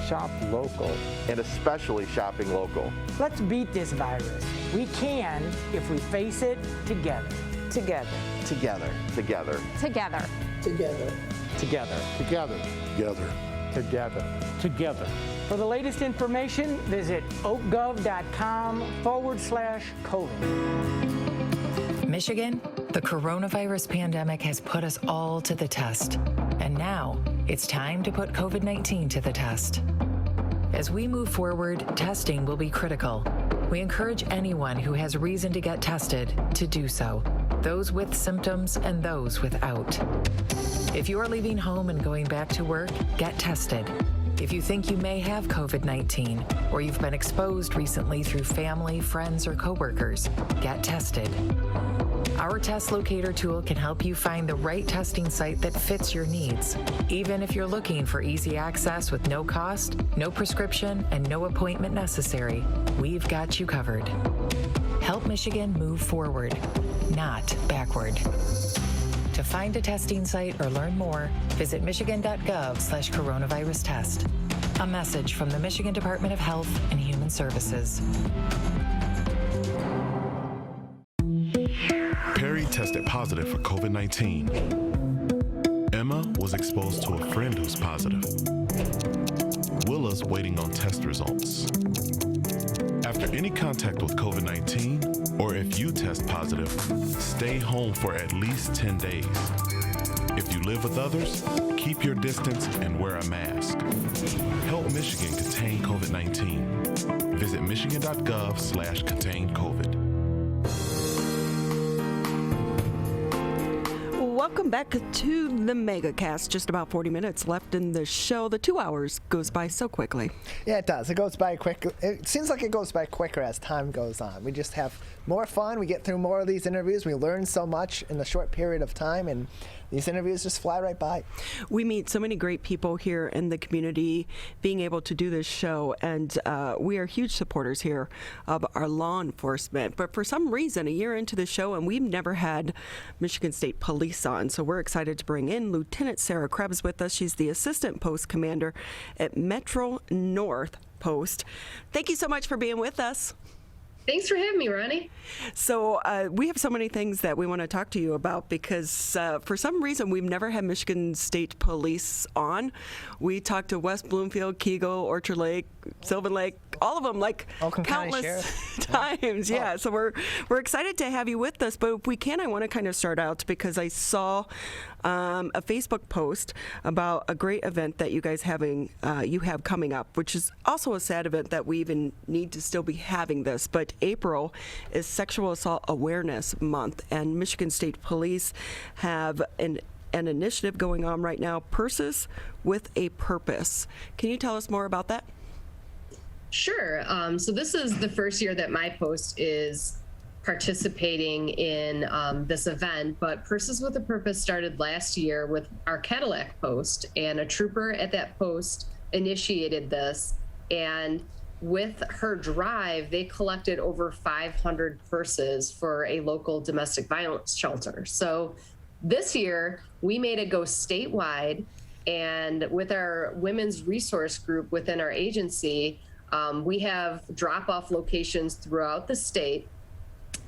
Shop local. And especially shopping local. Let's beat this virus. We can if we face it together. Together. Together. Together. Together. Together. Together. Together. Together. Together. Together. For the latest information, visit oakgov.com/COVID. Michigan, the coronavirus pandemic has put us all to the test. And now it's time to put COVID-19 to the test. As we move forward, testing will be critical. We encourage anyone who has reason to get tested to do so, those with symptoms and those without. If you are leaving home and going back to work, get tested. If you think you may have COVID-19 or you've been exposed recently through family, friends, or coworkers, get tested. Our test locator tool can help you find the right testing site that fits your needs. Even if you're looking for easy access with no cost, no prescription, and no appointment necessary, we've got you covered. Help Michigan move forward, not backward. To find a testing site or learn more, visit michigan.gov/coronavirus test. A message from the Michigan Department of Health and Human Services. Perry tested positive for COVID-19. Emma was exposed to a friend who's positive. Willa's waiting on test results. After any contact with COVID-19, or if you test positive, stay home for at least 10 days. If you live with others, keep your distance and wear a mask. Help Michigan contain COVID-19. Visit michigan.gov/contain-COVID. Welcome back to the Megacast. Just about 40 minutes left in the show. The 2 hours goes by so quickly. Yeah, it does. It goes by quick. It seems like it goes by quicker as time goes on. We just have more fun. We get through more of these interviews. We learn so much in a short period of time, and these interviews just fly right by. We meet so many great people here in the community being able to do this show, and we are huge supporters here of our law enforcement. But for some reason, a year into the show, and we've never had Michigan State Police on, so we're excited to bring in Lieutenant Sarah Krebs with us. She's the Assistant Post Commander at Metro North Post. Thank you so much for being with us. Thanks for having me, Ronnie. So we have so many things that we want to talk to you about because for some reason we've never had Michigan State Police on. We talked to West Bloomfield, Kegel, Orchard Lake, Sylvan Lake, all of them like Oakland countless times. Yeah, so we're excited to have you with us. But if we can, I want to kind of start out because I saw a Facebook post about a great event that you guys you have coming up, which is also a sad event that we even need to still be having this. But April is Sexual Assault Awareness Month, and Michigan State Police have an initiative going on right now, Purses with a Purpose. Can you tell us more about that? Sure. So this is the first year that my post is participating in this event, but Purses with a Purpose started last year with our Cadillac post, and a trooper at that post initiated this. And with her drive, they collected over 500 purses for a local domestic violence shelter. So this year, we made it go statewide, and with our women's resource group within our agency, we have drop-off locations throughout the state,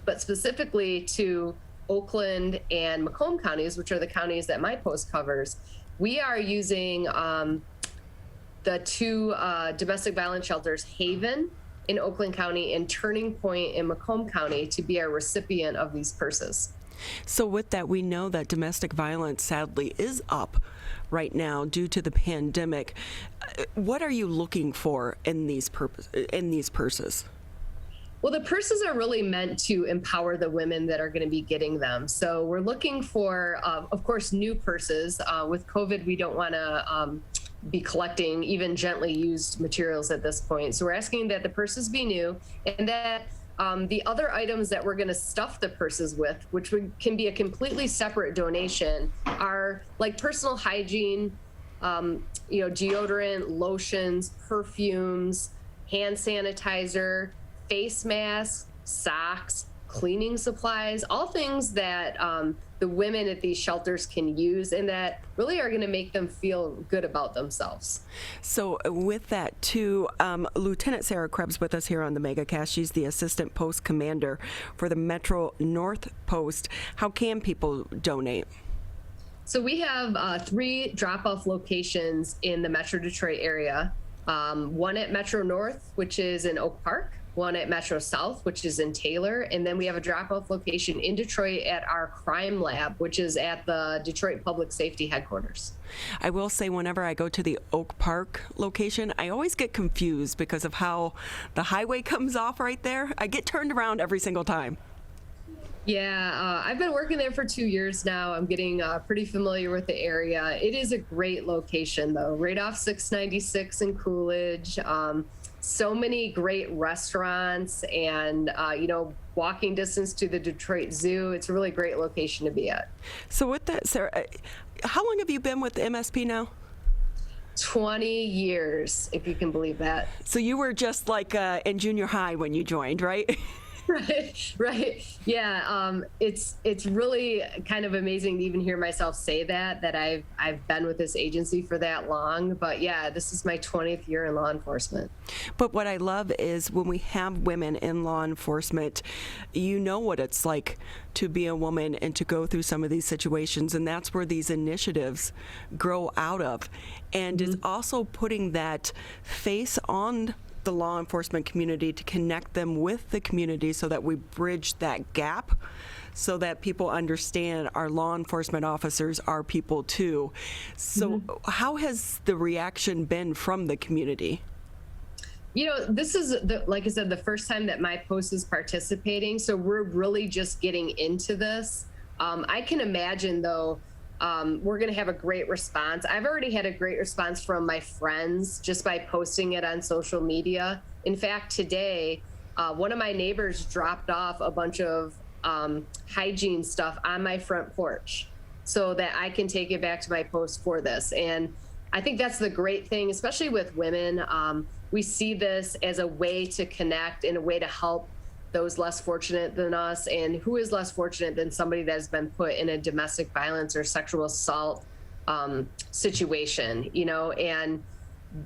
but specifically to Oakland and Macomb counties, which are the counties that my post covers. We are using the two domestic violence shelters, Haven in Oakland County and Turning Point in Macomb County, to be our recipient of these purses. So with that, we know that domestic violence sadly is up right now due to the pandemic. What are you looking for in these purses? Well, the purses are really meant to empower the women that are going to be getting them. So we're looking for, of course, new purses. With COVID, we don't want to be collecting even gently used materials at this point. So we're asking that the purses be new, and that the other items that we're going to stuff the purses with, which can be a completely separate donation, are like personal hygiene, deodorant, lotions, perfumes, hand sanitizer, face masks, socks, cleaning supplies, all things that the women at these shelters can use and that really are going to make them feel good about themselves. So with that too, Lieutenant Sarah Krebs with us here on the Megacast. She's the Assistant Post Commander for the Metro North Post. How can people donate? So we have 3 drop-off locations in the Metro Detroit area. One at Metro North, which is in Oak Park, one at Metro South, which is in Taylor, and then we have a drop-off location in Detroit at our crime lab, which is at the Detroit Public Safety Headquarters. I will say whenever I go to the Oak Park location, I always get confused because of how the highway comes off right there. I get turned around every single time. Yeah, I've been working there for 2 years now. I'm getting pretty familiar with the area. It is a great location, though, right off 696 in Coolidge. So many great restaurants and, walking distance to the Detroit Zoo. It's a really great location to be at. So with that, Sarah, how long have you been with the MSP now? 20 years, if you can believe that. So you were just like in junior high when you joined, right? Right. Yeah. It's really kind of amazing to even hear myself say that I've been with this agency for that long. But yeah, this is my 20th year in law enforcement. But what I love is when we have women in law enforcement, you know what it's like to be a woman and to go through some of these situations. And that's where these initiatives grow out of. And it's also putting that face on the law enforcement community to connect them with the community so that we bridge that gap so that people understand our law enforcement officers are people too. So how has the reaction been from the community? This is, like I said, the first time that my post is participating. So we're really just getting into this. I can imagine, though, we're going to have a great response. I've already had a great response from my friends just by posting it on social media. In fact, today, one of my neighbors dropped off a bunch of hygiene stuff on my front porch so that I can take it back to my post for this. And I think that's the great thing, especially with women. We see this as a way to connect and a way to help those less fortunate than us. And who is less fortunate than somebody that has been put in a domestic violence or sexual assault situation, and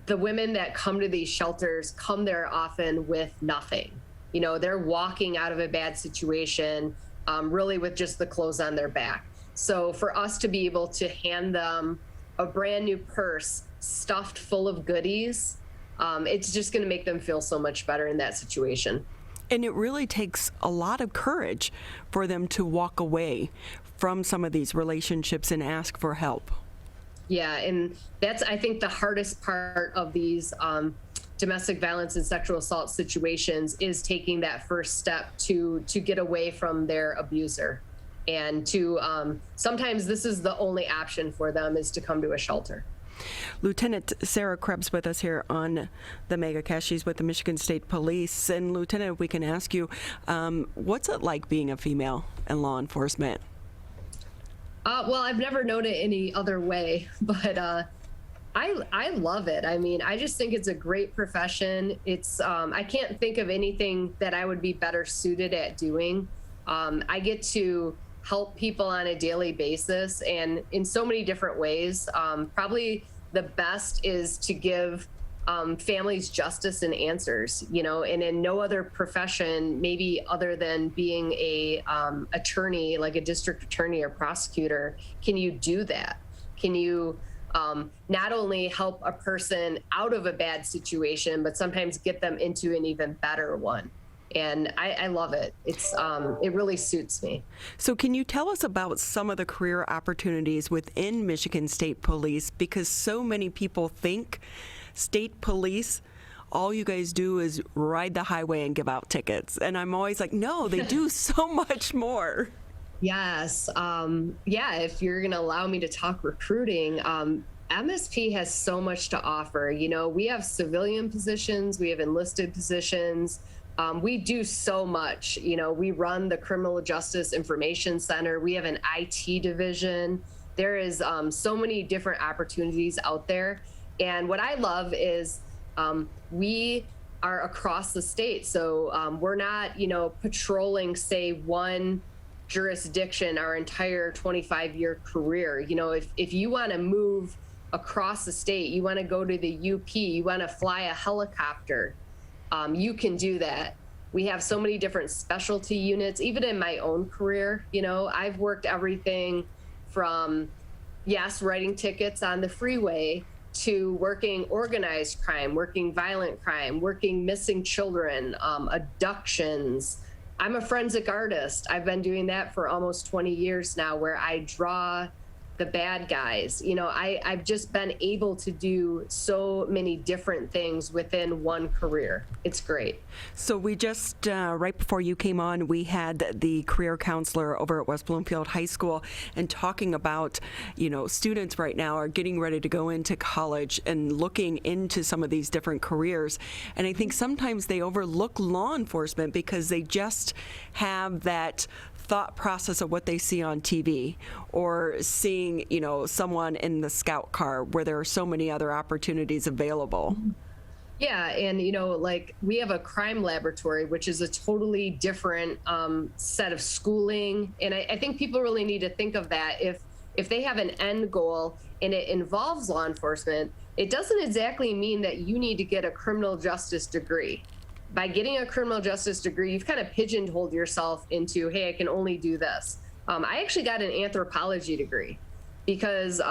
the women that come to these shelters come there often with nothing. They're walking out of a bad situation really with just the clothes on their back. So for us to be able to hand them a brand new purse stuffed full of goodies, it's just going to make them feel so much better in that situation. And it really takes a lot of courage for them to walk away from some of these relationships and ask for help. Yeah, and that's, I think, the hardest part of these domestic violence and sexual assault situations is taking that first step to get away from their abuser. And to sometimes this is the only option for them is to come to a shelter. Lieutenant Sarah Krebs with us here on the Megacast. She's with the Michigan State Police. And Lieutenant, if we can ask you, what's it like being a female in law enforcement? Well, I've never known it any other way, but I love it. I mean, I just think it's a great profession. It's I can't think of anything that I would be better suited at doing. I get to help people on a daily basis and in so many different ways. Probably the best is to give families justice and answers, and in no other profession, maybe other than being a attorney, like a district attorney or prosecutor, can you do that? Can you not only help a person out of a bad situation, but sometimes get them into an even better one? And I love it. It's it really suits me. So can you tell us about some of the career opportunities within Michigan State Police? Because so many people think state police, all you guys do is ride the highway and give out tickets. And I'm always like, no, they do so much more. Yes. Yeah, if you're going to allow me to talk recruiting, MSP has so much to offer. We have civilian positions, we have enlisted positions. We do so much. We run the Criminal Justice Information Center. We have an IT division. There is so many different opportunities out there. And what I love is we are across the state. So we're not, patrolling, say, one jurisdiction our entire 25-year career. If you want to move across the state, you want to go to the UP, you want to fly a helicopter, you can do that. We have so many different specialty units. Even in my own career, I've worked everything from, writing tickets on the freeway to working organized crime, working violent crime, working missing children, abductions. I'm a forensic artist. I've been doing that for almost 20 years now, where I draw the bad guys. I've just been able to do so many different things within one career. It's great. So we just, right before you came on, we had the career counselor over at West Bloomfield High School and talking about, students right now are getting ready to go into college and looking into some of these different careers. And I think sometimes they overlook law enforcement because they just have that thought process of what they see on TV or seeing, someone in the scout car where there are so many other opportunities available. Yeah, and we have a crime laboratory, which is a totally different set of schooling. And I think people really need to think of that. If they have an end goal and it involves law enforcement, it doesn't exactly mean that you need to get a criminal justice degree. By getting a criminal justice degree, you've kind of pigeonholed yourself into, hey, I can only do this. I actually got an anthropology degree because,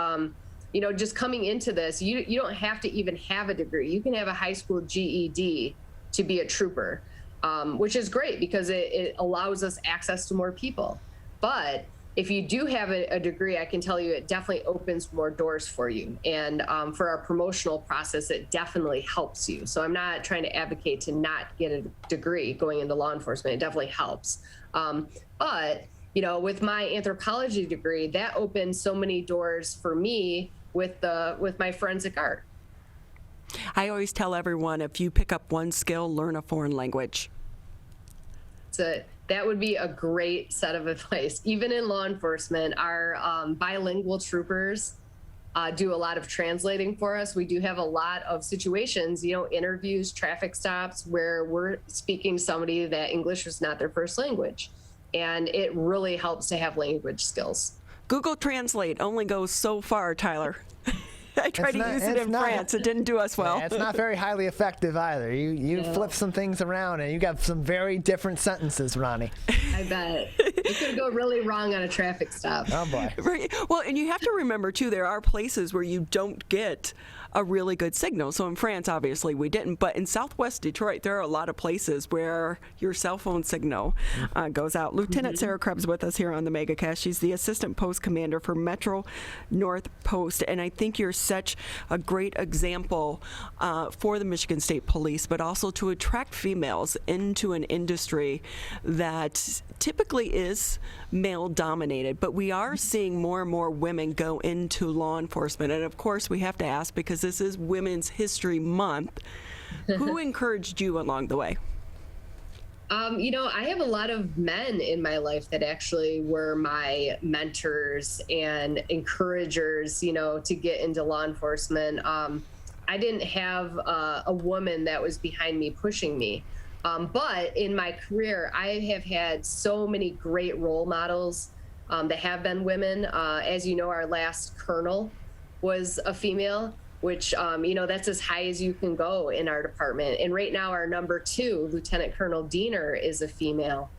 just coming into this, you don't have to even have a degree. You can have a high school GED to be a trooper, which is great because it allows us access to more people. But if you do have a degree, I can tell you it definitely opens more doors for you. And for our promotional process, it definitely helps you. So I'm not trying to advocate to not get a degree going into law enforcement. It definitely helps. But, with my anthropology degree, that opened so many doors for me with my forensic art. I always tell everyone, if you pick up one skill, learn a foreign language. That would be a great set of advice. Even in law enforcement, our bilingual troopers do a lot of translating for us. We do have a lot of situations, interviews, traffic stops, where we're speaking to somebody that English is not their first language. And it really helps to have language skills. Google Translate only goes so far, Tyler. I tried to use it in France. It didn't do us well. Yeah, it's not very highly effective either. You flip some things around and you got some very different sentences, Ronnie. I bet. It could go really wrong on a traffic stop. Oh, boy. Right. Well, and you have to remember, too, there are places where you don't get a really good signal. So in France, obviously, we didn't. But in Southwest Detroit, there are a lot of places where your cell phone signal goes out. Lieutenant Sarah Krebs with us here on the Megacast. She's the Assistant Post Commander for Metro North Post. And I think you're such a great example for the Michigan State Police, but also to attract females into an industry that typically is male-dominated. But we are seeing more and more women go into law enforcement. And, of course, we have to ask, because this is Women's History Month, who encouraged you along the way? I have a lot of men in my life that actually were my mentors and encouragers, to get into law enforcement. I didn't have a woman that was behind me, pushing me. But in my career, I have had so many great role models that have been women. As you know, our last colonel was a female, which, that's as high as you can go in our department. And right now, our number 2, Lieutenant Colonel Diener, is a female.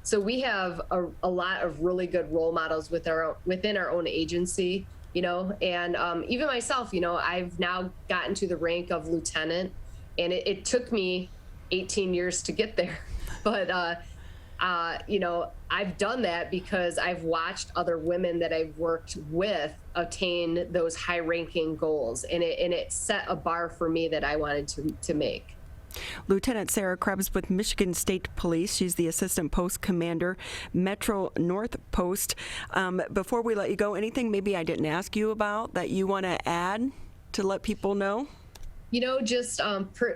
So we have a lot of really good role models within our own agency, and even myself, I've now gotten to the rank of lieutenant, and it took me 18 years to get there. But, I've done that because I've watched other women that I've worked with attain those high-ranking goals, and it set a bar for me that I wanted to make. Lieutenant Sarah Krebs with Michigan State Police. She's the Assistant Post Commander, Metro North Post. Before we let you go, anything maybe I didn't ask you about that you want to add to let people know? Just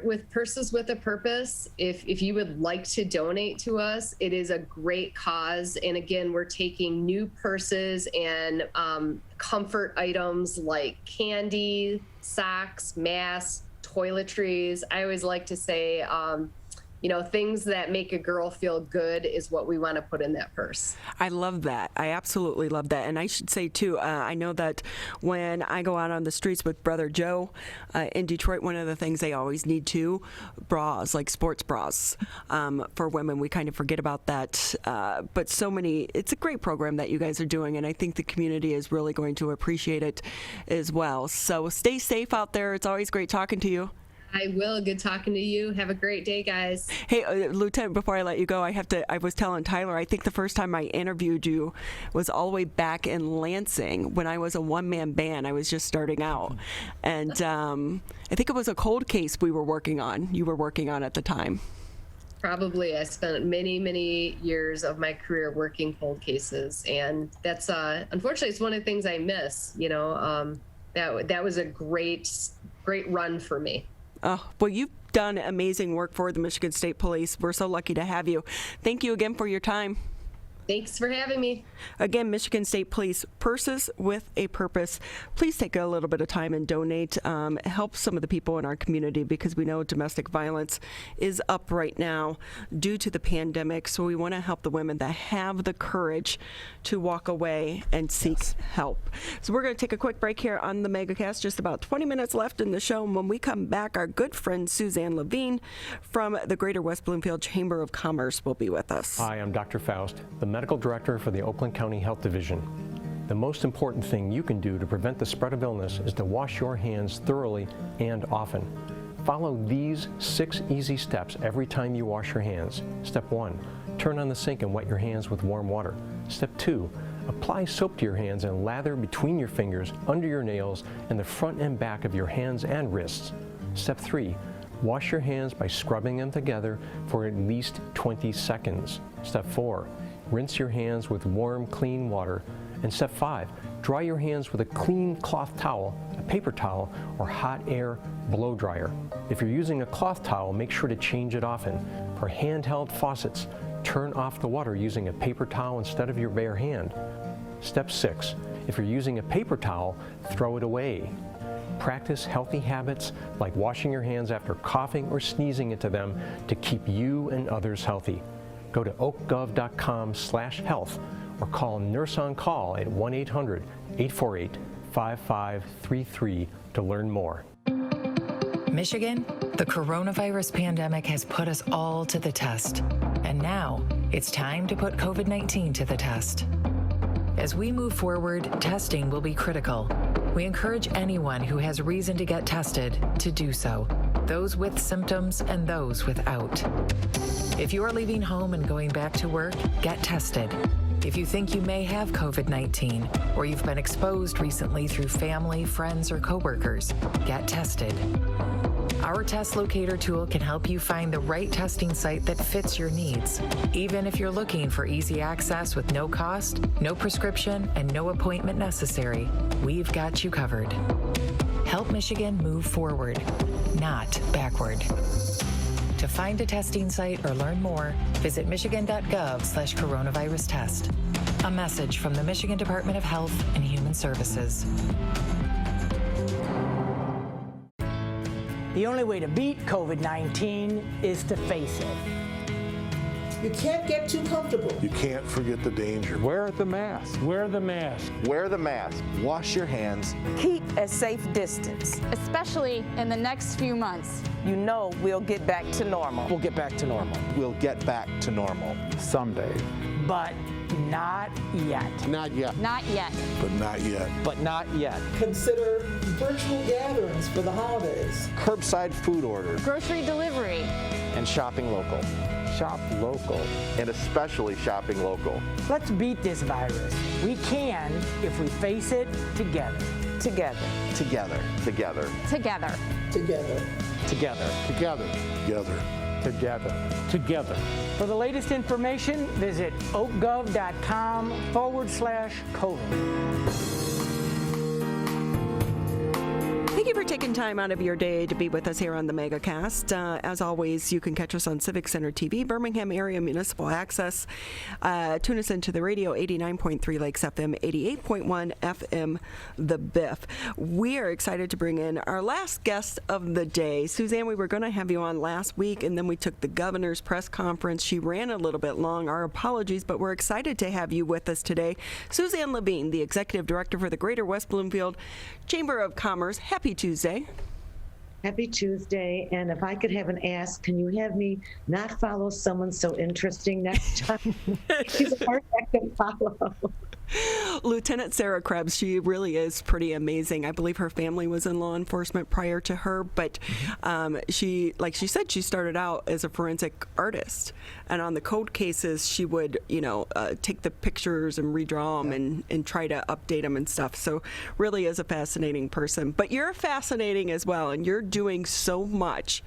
with Purses with a Purpose, if you would like to donate to us, it is a great cause. And again, we're taking new purses and comfort items like candy, socks, masks, toiletries. I always like to say, things that make a girl feel good is what we want to put in that purse. I love that. I absolutely love that. And I should say, too, I know that when I go out on the streets with Brother Joe in Detroit, one of the things they always need, too, bras, like sports bras for women. We kind of forget about that. But it's a great program that you guys are doing, and I think the community is really going to appreciate it as well. So stay safe out there. It's always great talking to you. I will. Good talking to you. Have a great day, guys. Hey, Lieutenant, before I let you go, I was telling Tyler, I think the first time I interviewed you was all the way back in Lansing when I was a one-man band. I was just starting out. And I think it was a cold case you were working on at the time. Probably. I spent many, many years of my career working cold cases. And that's, unfortunately, it's one of the things I miss. That was a great run for me. Oh, well, you've done amazing work for the Michigan State Police. We're so lucky to have you. Thank you again for your time. Thanks for having me. Again, Michigan State Police, Purses with a Purpose. Please take a little bit of time and donate. Help some of the people in our community because we know domestic violence is up right now due to the pandemic. So we want to help the women that have the courage to walk away and seek help. So we're going to take a quick break here on the Megacast. Just about 20 minutes left in the show. And when we come back, our good friend Suzanne Levine from the Greater West Bloomfield Chamber of Commerce will be with us. Hi, I'm Dr. Faust, the Medical Director for the Oakland County Health Division. The most important thing you can do to prevent the spread of illness is to wash your hands thoroughly and often. Follow these 6 easy steps every time you wash your hands. Step 1, turn on the sink and wet your hands with warm water. Step 2, apply soap to your hands and lather between your fingers, under your nails, and the front and back of your hands and wrists. Step 3, wash your hands by scrubbing them together for at least 20 seconds. Step 4, rinse your hands with warm, clean water. And step 5, dry your hands with a clean cloth towel, a paper towel, or hot air blow dryer. If you're using a cloth towel, make sure to change it often. For handheld faucets, turn off the water using a paper towel instead of your bare hand. Step 6, if you're using a paper towel, throw it away. Practice healthy habits like washing your hands after coughing or sneezing into them to keep you and others healthy. Go to oakgov.com/health or call Nurse on Call at 1-800-848-5533 to learn more. Michigan, the coronavirus pandemic has put us all to the test. And now it's time to put COVID-19 to the test. As we move forward, testing will be critical. We encourage anyone who has reason to get tested to do so, those with symptoms and those without. If you are leaving home and going back to work, get tested. If you think you may have COVID-19 or you've been exposed recently through family, friends, or coworkers, get tested. Our test locator tool can help you find the right testing site that fits your needs. Even if you're looking for easy access with no cost, no prescription, and no appointment necessary, we've got you covered. Help Michigan move forward, not backward. To find a testing site or learn more, visit michigan.gov/coronavirus test. A message from the Michigan Department of Health and Human Services. The only way to beat COVID-19 is to face it. You can't get too comfortable. You can't forget the danger. Wear the mask. Wear the mask. Wear the mask. Wash your hands. Keep a safe distance. Especially in the next few months. We'll get back to normal. We'll get back to normal. We'll get back to normal. Someday. But not yet. Not yet. Not yet. But not yet. But not yet. Consider virtual gatherings for the holidays. Curbside food orders. Grocery delivery. And shopping local. Shop local. And especially shopping local. Let's beat this virus. We can if we face it together. Together. Together. Together. Together. Together. Together. Together. Together. Together. Together. For the latest information, visit oakgov.com/COVID. Thank you for taking time out of your day to be with us here on the Megacast. As always, you can catch us on Civic Center TV, Birmingham Area Municipal Access. Tune us into the radio, 89.3 Lakes FM, 88.1 FM, The Biff. We are excited to bring in our last guest of the day. Suzanne, we were going to have you on last week, and then we took the governor's press conference. She ran a little bit long. Our apologies, but we're excited to have you with us today. Suzanne Levine, the Executive Director for the Greater West Bloomfield Chamber of Commerce. Happy Tuesday. Happy Tuesday. And if I could have an ask, can you have me not follow someone so interesting next time? He's a hard act to follow. Lieutenant Sarah Krebs, she really is pretty amazing. I believe her family was in law enforcement prior to her, but she, like she said, she started out as a forensic artist. And on the cold cases, she would, take the pictures and redraw them and try to update them and stuff. So really is a fascinating person. But you're fascinating as well, and you're doing so much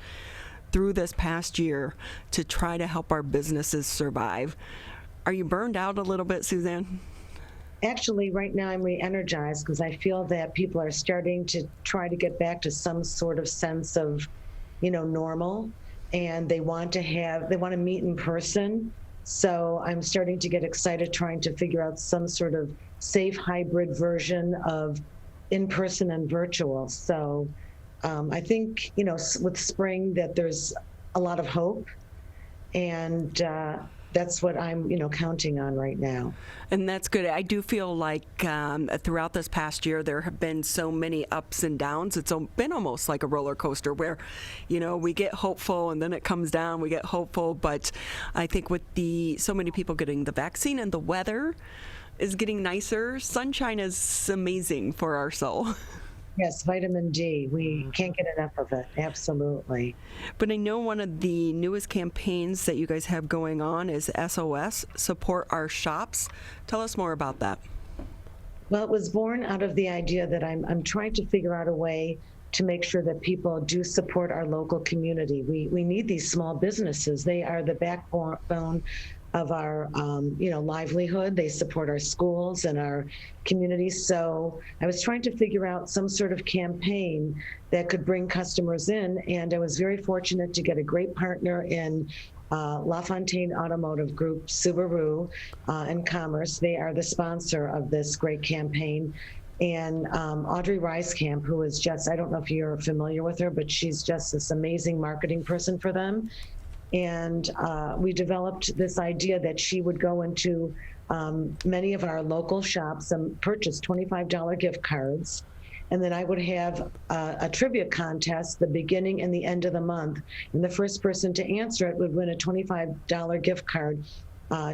through this past year to try to help our businesses survive. Are you burned out a little bit, Suzanne? Actually, right now I'm re-energized because I feel that people are starting to try to get back to some sort of sense of, normal, and they want to meet in person. So I'm starting to get excited trying to figure out some sort of safe hybrid version of in-person and virtual. So I think, with spring that there's a lot of hope, and that's what I'm, counting on right now. And that's good. I do feel like throughout this past year, there have been so many ups and downs. It's been almost like a roller coaster where, we get hopeful and then it comes down, we get hopeful. But I think with so many people getting the vaccine and the weather is getting nicer, sunshine is amazing for our soul. Yes, vitamin D. We can't get enough of it. Absolutely. But I know one of the newest campaigns that you guys have going on is SOS, Support Our Shops. Tell us more about that. Well, it was born out of the idea that I'm trying to figure out a way to make sure that people do support our local community. We need these small businesses. They are the backbone of our livelihood. They support our schools and our communities. So I was trying to figure out some sort of campaign that could bring customers in, and I was very fortunate to get a great partner in LaFontaine Automotive Group, Subaru and Commerce. They are the sponsor of this great campaign. And Audrey Reiskamp, who is just, I don't know if you're familiar with her, but she's just this amazing marketing person for them. And we developed this idea that she would go into many of our local shops and purchase $25 gift cards. And then I would have a trivia contest the beginning and the end of the month. And the first person to answer it would win a $25 gift card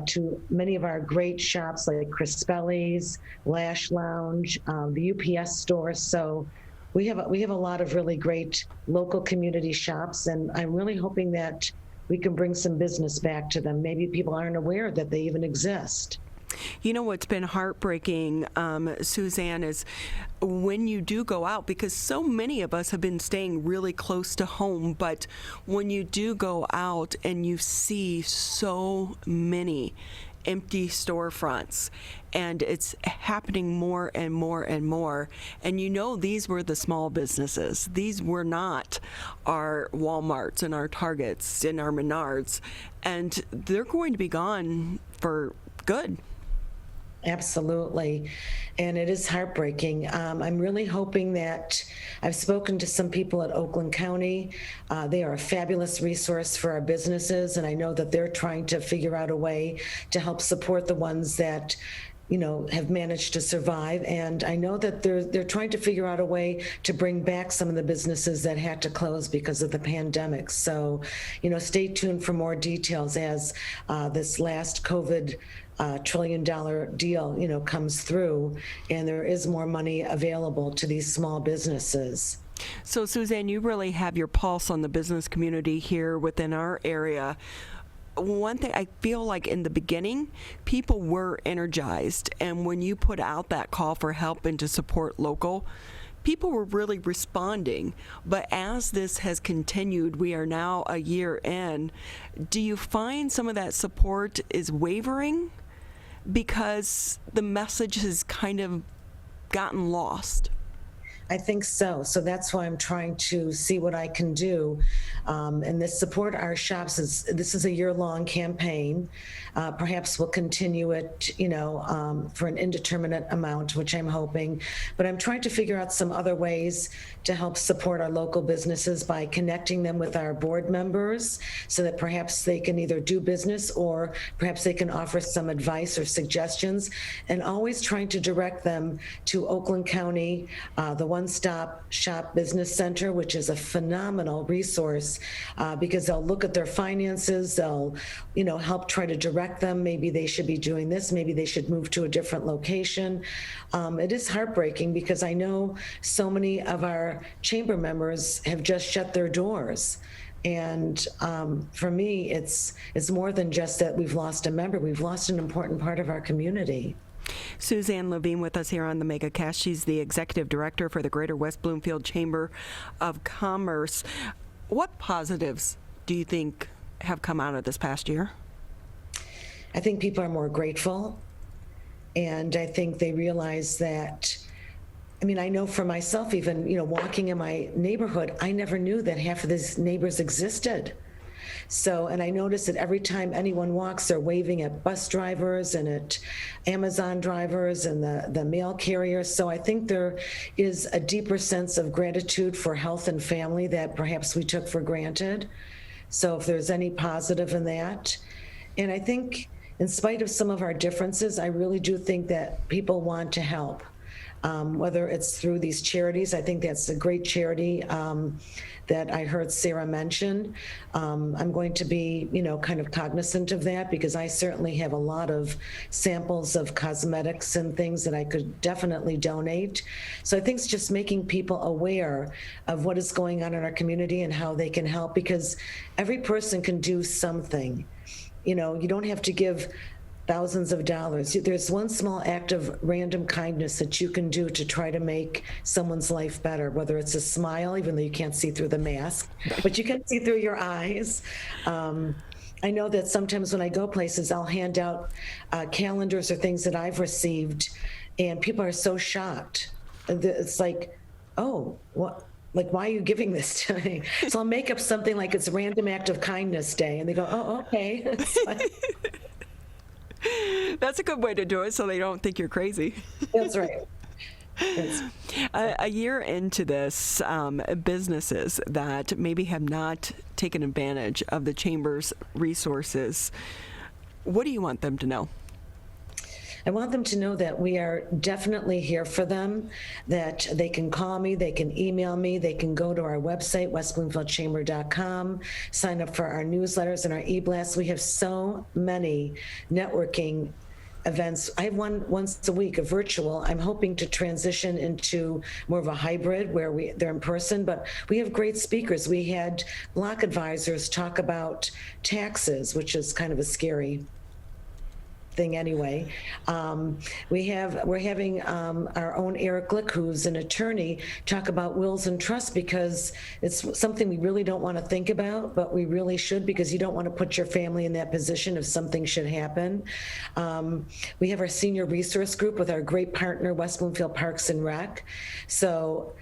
to many of our great shops like Crispelli's, Lash Lounge, the UPS store. So we have a lot of really great local community shops, and I'm really hoping that we can bring some business back to them. Maybe people aren't aware that they even exist. You know what's been heartbreaking, Suzanne, is when you do go out, because so many of us have been staying really close to home, but when you do go out and you see so many empty storefronts, and it's happening more and more and more. And these were the small businesses. These were not our Walmarts and our Targets and our Menards, and they're going to be gone for good. Absolutely. And it is heartbreaking. I'm really hoping that I've spoken to some people at Oakland County. They are a fabulous resource for our businesses, and I know that they're trying to figure out a way to help support the ones that have managed to survive. And I know that they're trying to figure out a way to bring back some of the businesses that had to close because of the pandemic. So, stay tuned for more details as this last COVID $1 trillion deal, comes through, and there is more money available to these small businesses. So, Suzanne, you really have your pulse on the business community here within our area. One thing I feel like in the beginning, people were energized, and when you put out that call for help and to support local, people were really responding. But as this has continued, we are now a year in, do you find some of that support is wavering because the message has kind of gotten lost? I think so. So that's why I'm trying to see what I can do. And this Support Our Shops this is a year-long campaign. Perhaps we'll continue it, for an indeterminate amount, which I'm hoping. But I'm trying to figure out some other ways to help support our local businesses by connecting them with our board members so that perhaps they can either do business or perhaps they can offer some advice or suggestions, and always trying to direct them to Oakland County, the one-stop shop business center, which is a phenomenal resource because they'll look at their finances, they'll, help try to direct them. Maybe they should be doing this, maybe they should move to a different location. It is heartbreaking because I know so many of our chamber members have just shut their doors. And for me, it's more than just that we've lost a member, we've lost an important part of our community. Suzanne Levine with us here on the Megacast. She's the Executive Director for the Greater West Bloomfield Chamber of Commerce. What positives do you think have come out of this past year? I think people are more grateful, and I think they realize that, I know for myself, even, walking in my neighborhood, I never knew that half of these neighbors existed. So, and I notice that every time anyone walks, they're waving at bus drivers and at Amazon drivers and the mail carriers. So I think there is a deeper sense of gratitude for health and family that perhaps we took for granted. So if there's any positive in that. And I think in spite of some of our differences, I really do think that people want to help. Whether it's through these charities, I think that's a great charity that I heard Sarah mention. I'm going to be, kind of cognizant of that because I certainly have a lot of samples of cosmetics and things that I could definitely donate. So I think it's just making people aware of what is going on in our community and how they can help, because every person can do something. You don't have to give thousands of dollars. There's one small act of random kindness that you can do to try to make someone's life better, whether it's a smile, even though you can't see through the mask, but you can see through your eyes. I know that sometimes when I go places, I'll hand out calendars or things that I've received, and people are so shocked. It's like, oh, what? Like, why are you giving this to me? So I'll make up something like it's a random act of kindness day, and they go, oh, okay. That's a good way to do it so they don't think you're crazy. That's right. A year into this, businesses that maybe have not taken advantage of the Chamber's resources, what do you want them to know? I want them to know that we are definitely here for them, that they can call me, they can email me, they can go to our website, westbloomfieldchamber.com, sign up for our newsletters and our e-blasts. We have so many networking events. I have one once a week, a virtual. I'm hoping to transition into more of a hybrid where they're in person, but we have great speakers. We had block advisors talk about taxes, which is kind of a scary thing anyway. We're having our own Eric Glick, who's an attorney, talk about wills and trusts, because it's something we really don't want to think about, but we really should, because you don't want to put your family in that position if something should happen. We have our senior resource group with our great partner, West Bloomfield Parks and Rec. So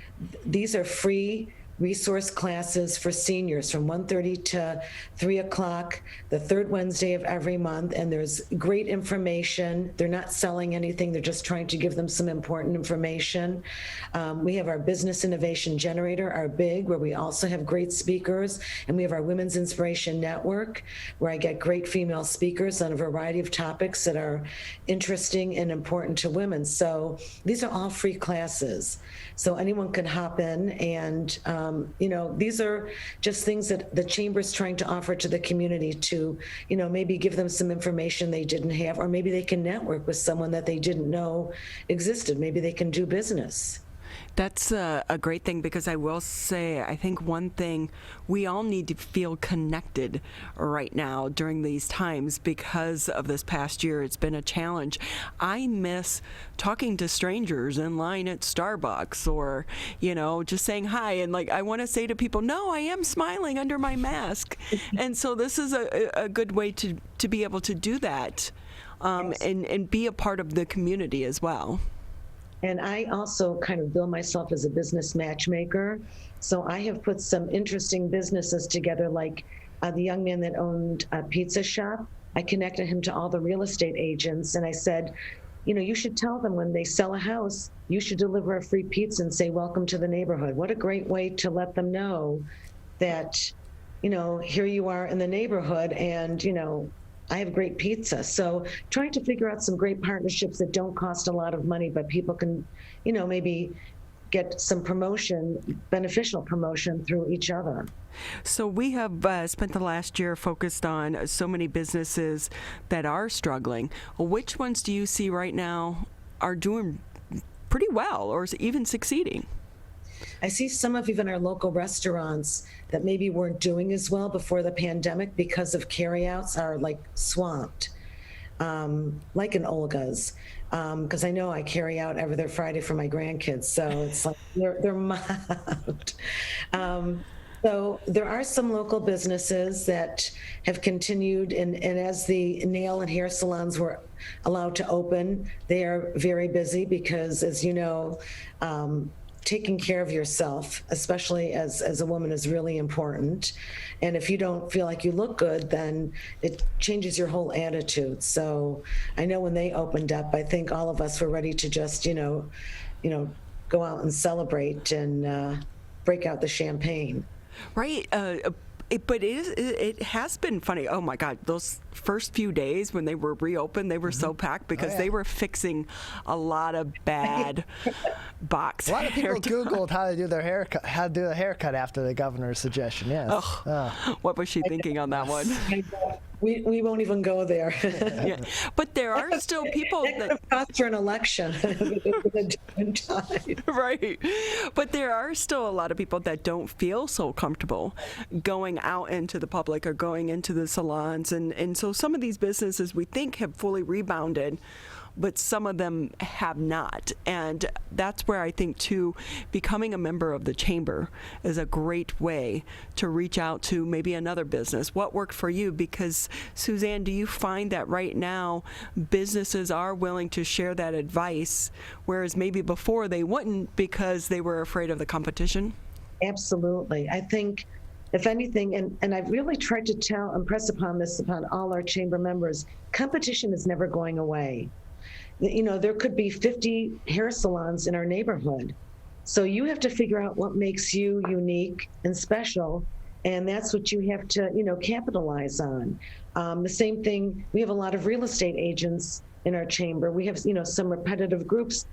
these are free resource classes for seniors from 1:30 to 3 o'clock, the third Wednesday of every month. And there's great information. They're not selling anything. They're just trying to give them some important information. We have our Business Innovation Generator, our BIG, where we also have great speakers. And we have our Women's Inspiration Network, where I get great female speakers on a variety of topics that are interesting and important to women. So these are all free classes. So anyone can hop in and, these are just things that the Chamber is trying to offer to the community to, maybe give them some information they didn't have, or maybe they can network with someone that they didn't know existed. Maybe they can do business. That's a great thing, because I will say, I think one thing, we all need to feel connected right now during these times because of this past year. It's been a challenge. I miss talking to strangers in line at Starbucks, or, just saying hi. And I want to say to people, no, I am smiling under my mask. And so this is a good way to be able to do that, and be a part of the community as well. And I also kind of bill myself as a business matchmaker. So I have put some interesting businesses together, like the young man that owned a pizza shop. I connected him to all the real estate agents, and I said, you should tell them when they sell a house, you should deliver a free pizza and say, welcome to the neighborhood. What a great way to let them know that, here you are in the neighborhood, and, I have great pizza. So trying to figure out some great partnerships that don't cost a lot of money, but people can, maybe get some promotion, beneficial promotion through each other. So we have spent the last year focused on so many businesses that are struggling. Which ones do you see right now are doing pretty well or even succeeding? I see some of even our local restaurants that maybe weren't doing as well before the pandemic because of carryouts are like swamped, like in Olga's. Because I know I carry out every other Friday for my grandkids, so it's like they're mobbed. So there are some local businesses that have continued, and as the nail and hair salons were allowed to open, they are very busy because, as you know, taking care of yourself, especially as a woman, is really important. And if you don't feel like you look good, then it changes your whole attitude. So I know when they opened up, I think all of us were ready to just, go out and celebrate and break out the champagne. Right. But it has been funny. Oh my God, those first few days when they were reopened, they were so packed because they were fixing a lot of bad box. A lot of people hair Googled how to do their haircut, after the governor's suggestion. Yes. What was she thinking on that one? We won't even go there. Yeah. But there are still people that cost her an election at a different time. Right. But there are still a lot of people that don't feel so comfortable going out into the public or going into the salons. And so some of these businesses we think have fully rebounded, but some of them have not. And that's where I think, too, becoming a member of the chamber is a great way to reach out to maybe another business. What worked for you? Because, Suzanne, do you find that right now businesses are willing to share that advice, whereas maybe before they wouldn't because they were afraid of the competition? Absolutely. I think, if anything, and I've really tried to impress upon all our chamber members, competition is never going away. There could be 50 hair salons in our neighborhood. So you have to figure out what makes you unique and special. And that's what you have to, capitalize on. The same thing, we have a lot of real estate agents in our chamber. We have, some repetitive groups.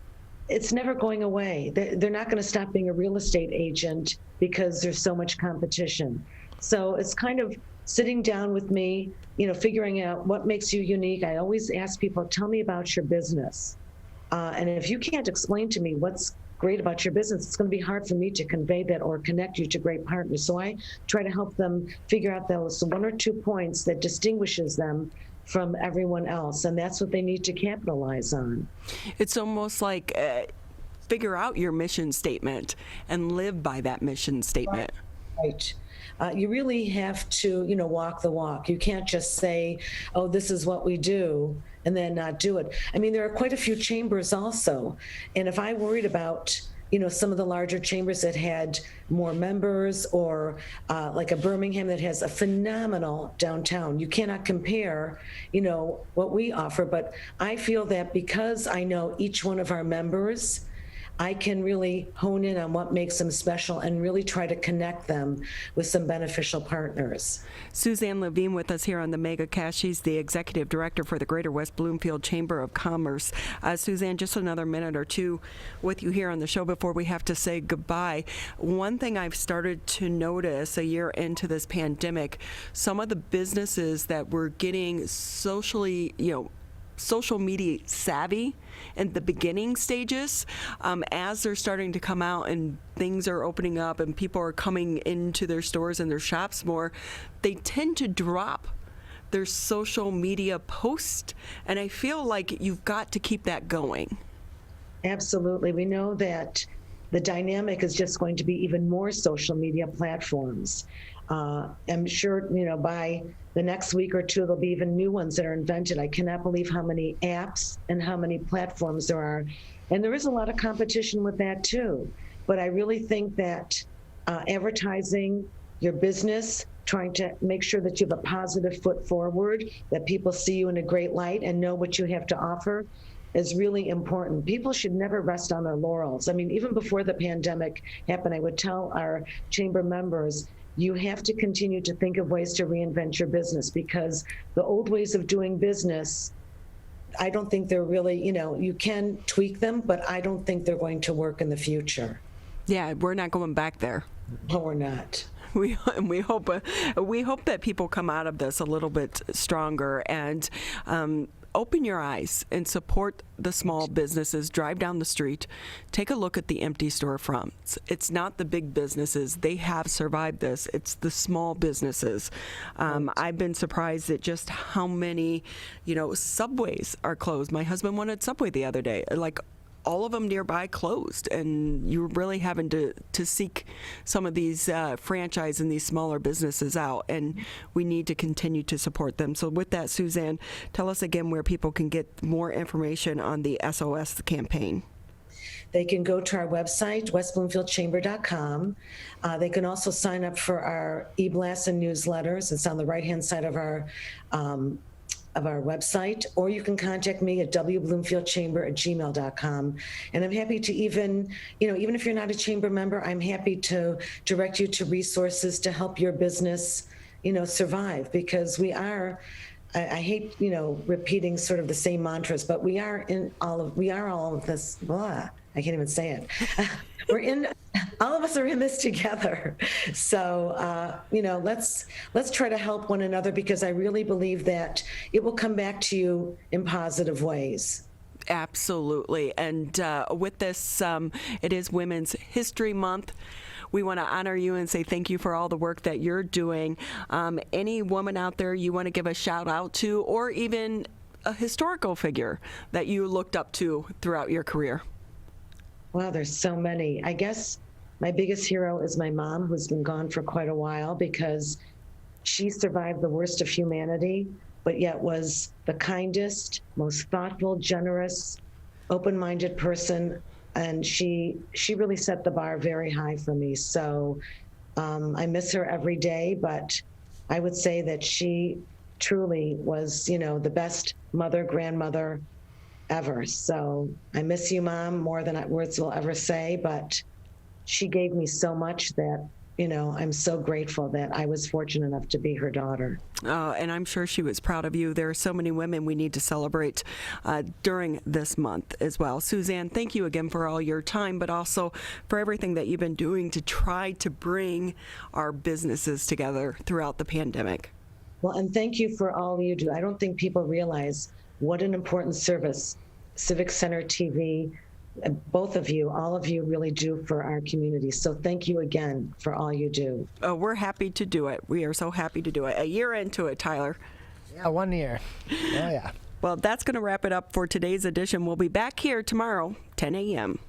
It's never going away. They're not going to stop being a real estate agent because there's so much competition. So it's kind of sitting down with me, figuring out what makes you unique. I always ask people, tell me about your business. And if you can't explain to me what's great about your business, it's going to be hard for me to convey that or connect you to great partners. So I try to help them figure out those 1 or 2 points that distinguishes them from everyone else. And that's what they need to capitalize on. It's almost like figure out your mission statement and live by that mission statement. Right. You really have to, walk the walk. You can't just say, oh, this is what we do, and then not do it. I mean, there are quite a few chambers also. And if I worried about, some of the larger chambers that had more members or like a Birmingham that has a phenomenal downtown, you cannot compare, what we offer. But I feel that because I know each one of our members, I can really hone in on what makes them special and really try to connect them with some beneficial partners. Suzanne Levine with us here on the Megacast. She's the Executive Director for the Greater West Bloomfield Chamber of Commerce. Suzanne, just another minute or two with you here on the show before we have to say goodbye. One thing I've started to notice a year into this pandemic, some of the businesses that were getting social media savvy in the beginning stages, as they're starting to come out and things are opening up and people are coming into their stores and their shops more, they tend to drop their social media posts. And I feel like you've got to keep that going. Absolutely. We know that the dynamic is just going to be even more social media platforms. I'm sure, by the next week or two, there'll be even new ones that are invented. I cannot believe how many apps and how many platforms there are. And there is a lot of competition with that too. But I really think that advertising your business, trying to make sure that you have a positive foot forward, that people see you in a great light and know what you have to offer, is really important. People should never rest on their laurels. I mean, even before the pandemic happened, I would tell our chamber members, you have to continue to think of ways to reinvent your business, because the old ways of doing business, I don't think they're really, you can tweak them, but I don't think they're going to work in the future. Yeah, we're not going back there. No, we're not. We hope that people come out of this a little bit stronger and open your eyes and support the small businesses. Drive down the street, take a look at the empty storefronts. It's not the big businesses. They have survived this. It's the small businesses. I've been surprised at just how many, Subways are closed. My husband wanted Subway the other day. Like, all of them nearby closed, and you're really having to seek some of these franchise and these smaller businesses out, and we need to continue to support them. So with that, Suzanne, tell us again where people can get more information on the SOS campaign. They can go to our website, westbloomfieldchamber.com. They can also sign up for our e-blasts and newsletters. It's on the right-hand side of our website, or you can contact me at wbloomfieldchamber@gmail.com. And I'm happy to even if you're not a chamber member, I'm happy to direct you to resources to help your business, survive, because we are, I hate, repeating sort of the same mantras, but we are all of this, blah, I can't even say it. All of us are in this together. So, let's try to help one another, because I really believe that it will come back to you in positive ways. Absolutely. And with this, it is Women's History Month. We want to honor you and say thank you for all the work that you're doing. Any woman out there you want to give a shout out to, or even a historical figure that you looked up to throughout your career? Wow, there's so many. I guess my biggest hero is my mom, who's been gone for quite a while, because she survived the worst of humanity, but yet was the kindest, most thoughtful, generous, open-minded person. And she really set the bar very high for me. So I miss her every day, but I would say that she truly was, the best mother, grandmother ever. So I miss you, Mom, more than words will ever say, but she gave me so much that, I'm so grateful that I was fortunate enough to be her daughter. And I'm sure she was proud of you. There are so many women we need to celebrate during this month as well. Suzanne, thank you again for all your time, but also for everything that you've been doing to try to bring our businesses together throughout the pandemic. Well, and thank you for all you do. I don't think people realize what an important service Civic Center TV, both of you, all of you really do for our community. So thank you again for all you do. Oh, we're happy to do it. We are so happy to do it. A year into it, Tyler. Yeah, 1 year. Oh, yeah. Well, that's going to wrap it up for today's edition. We'll be back here tomorrow, 10 a.m.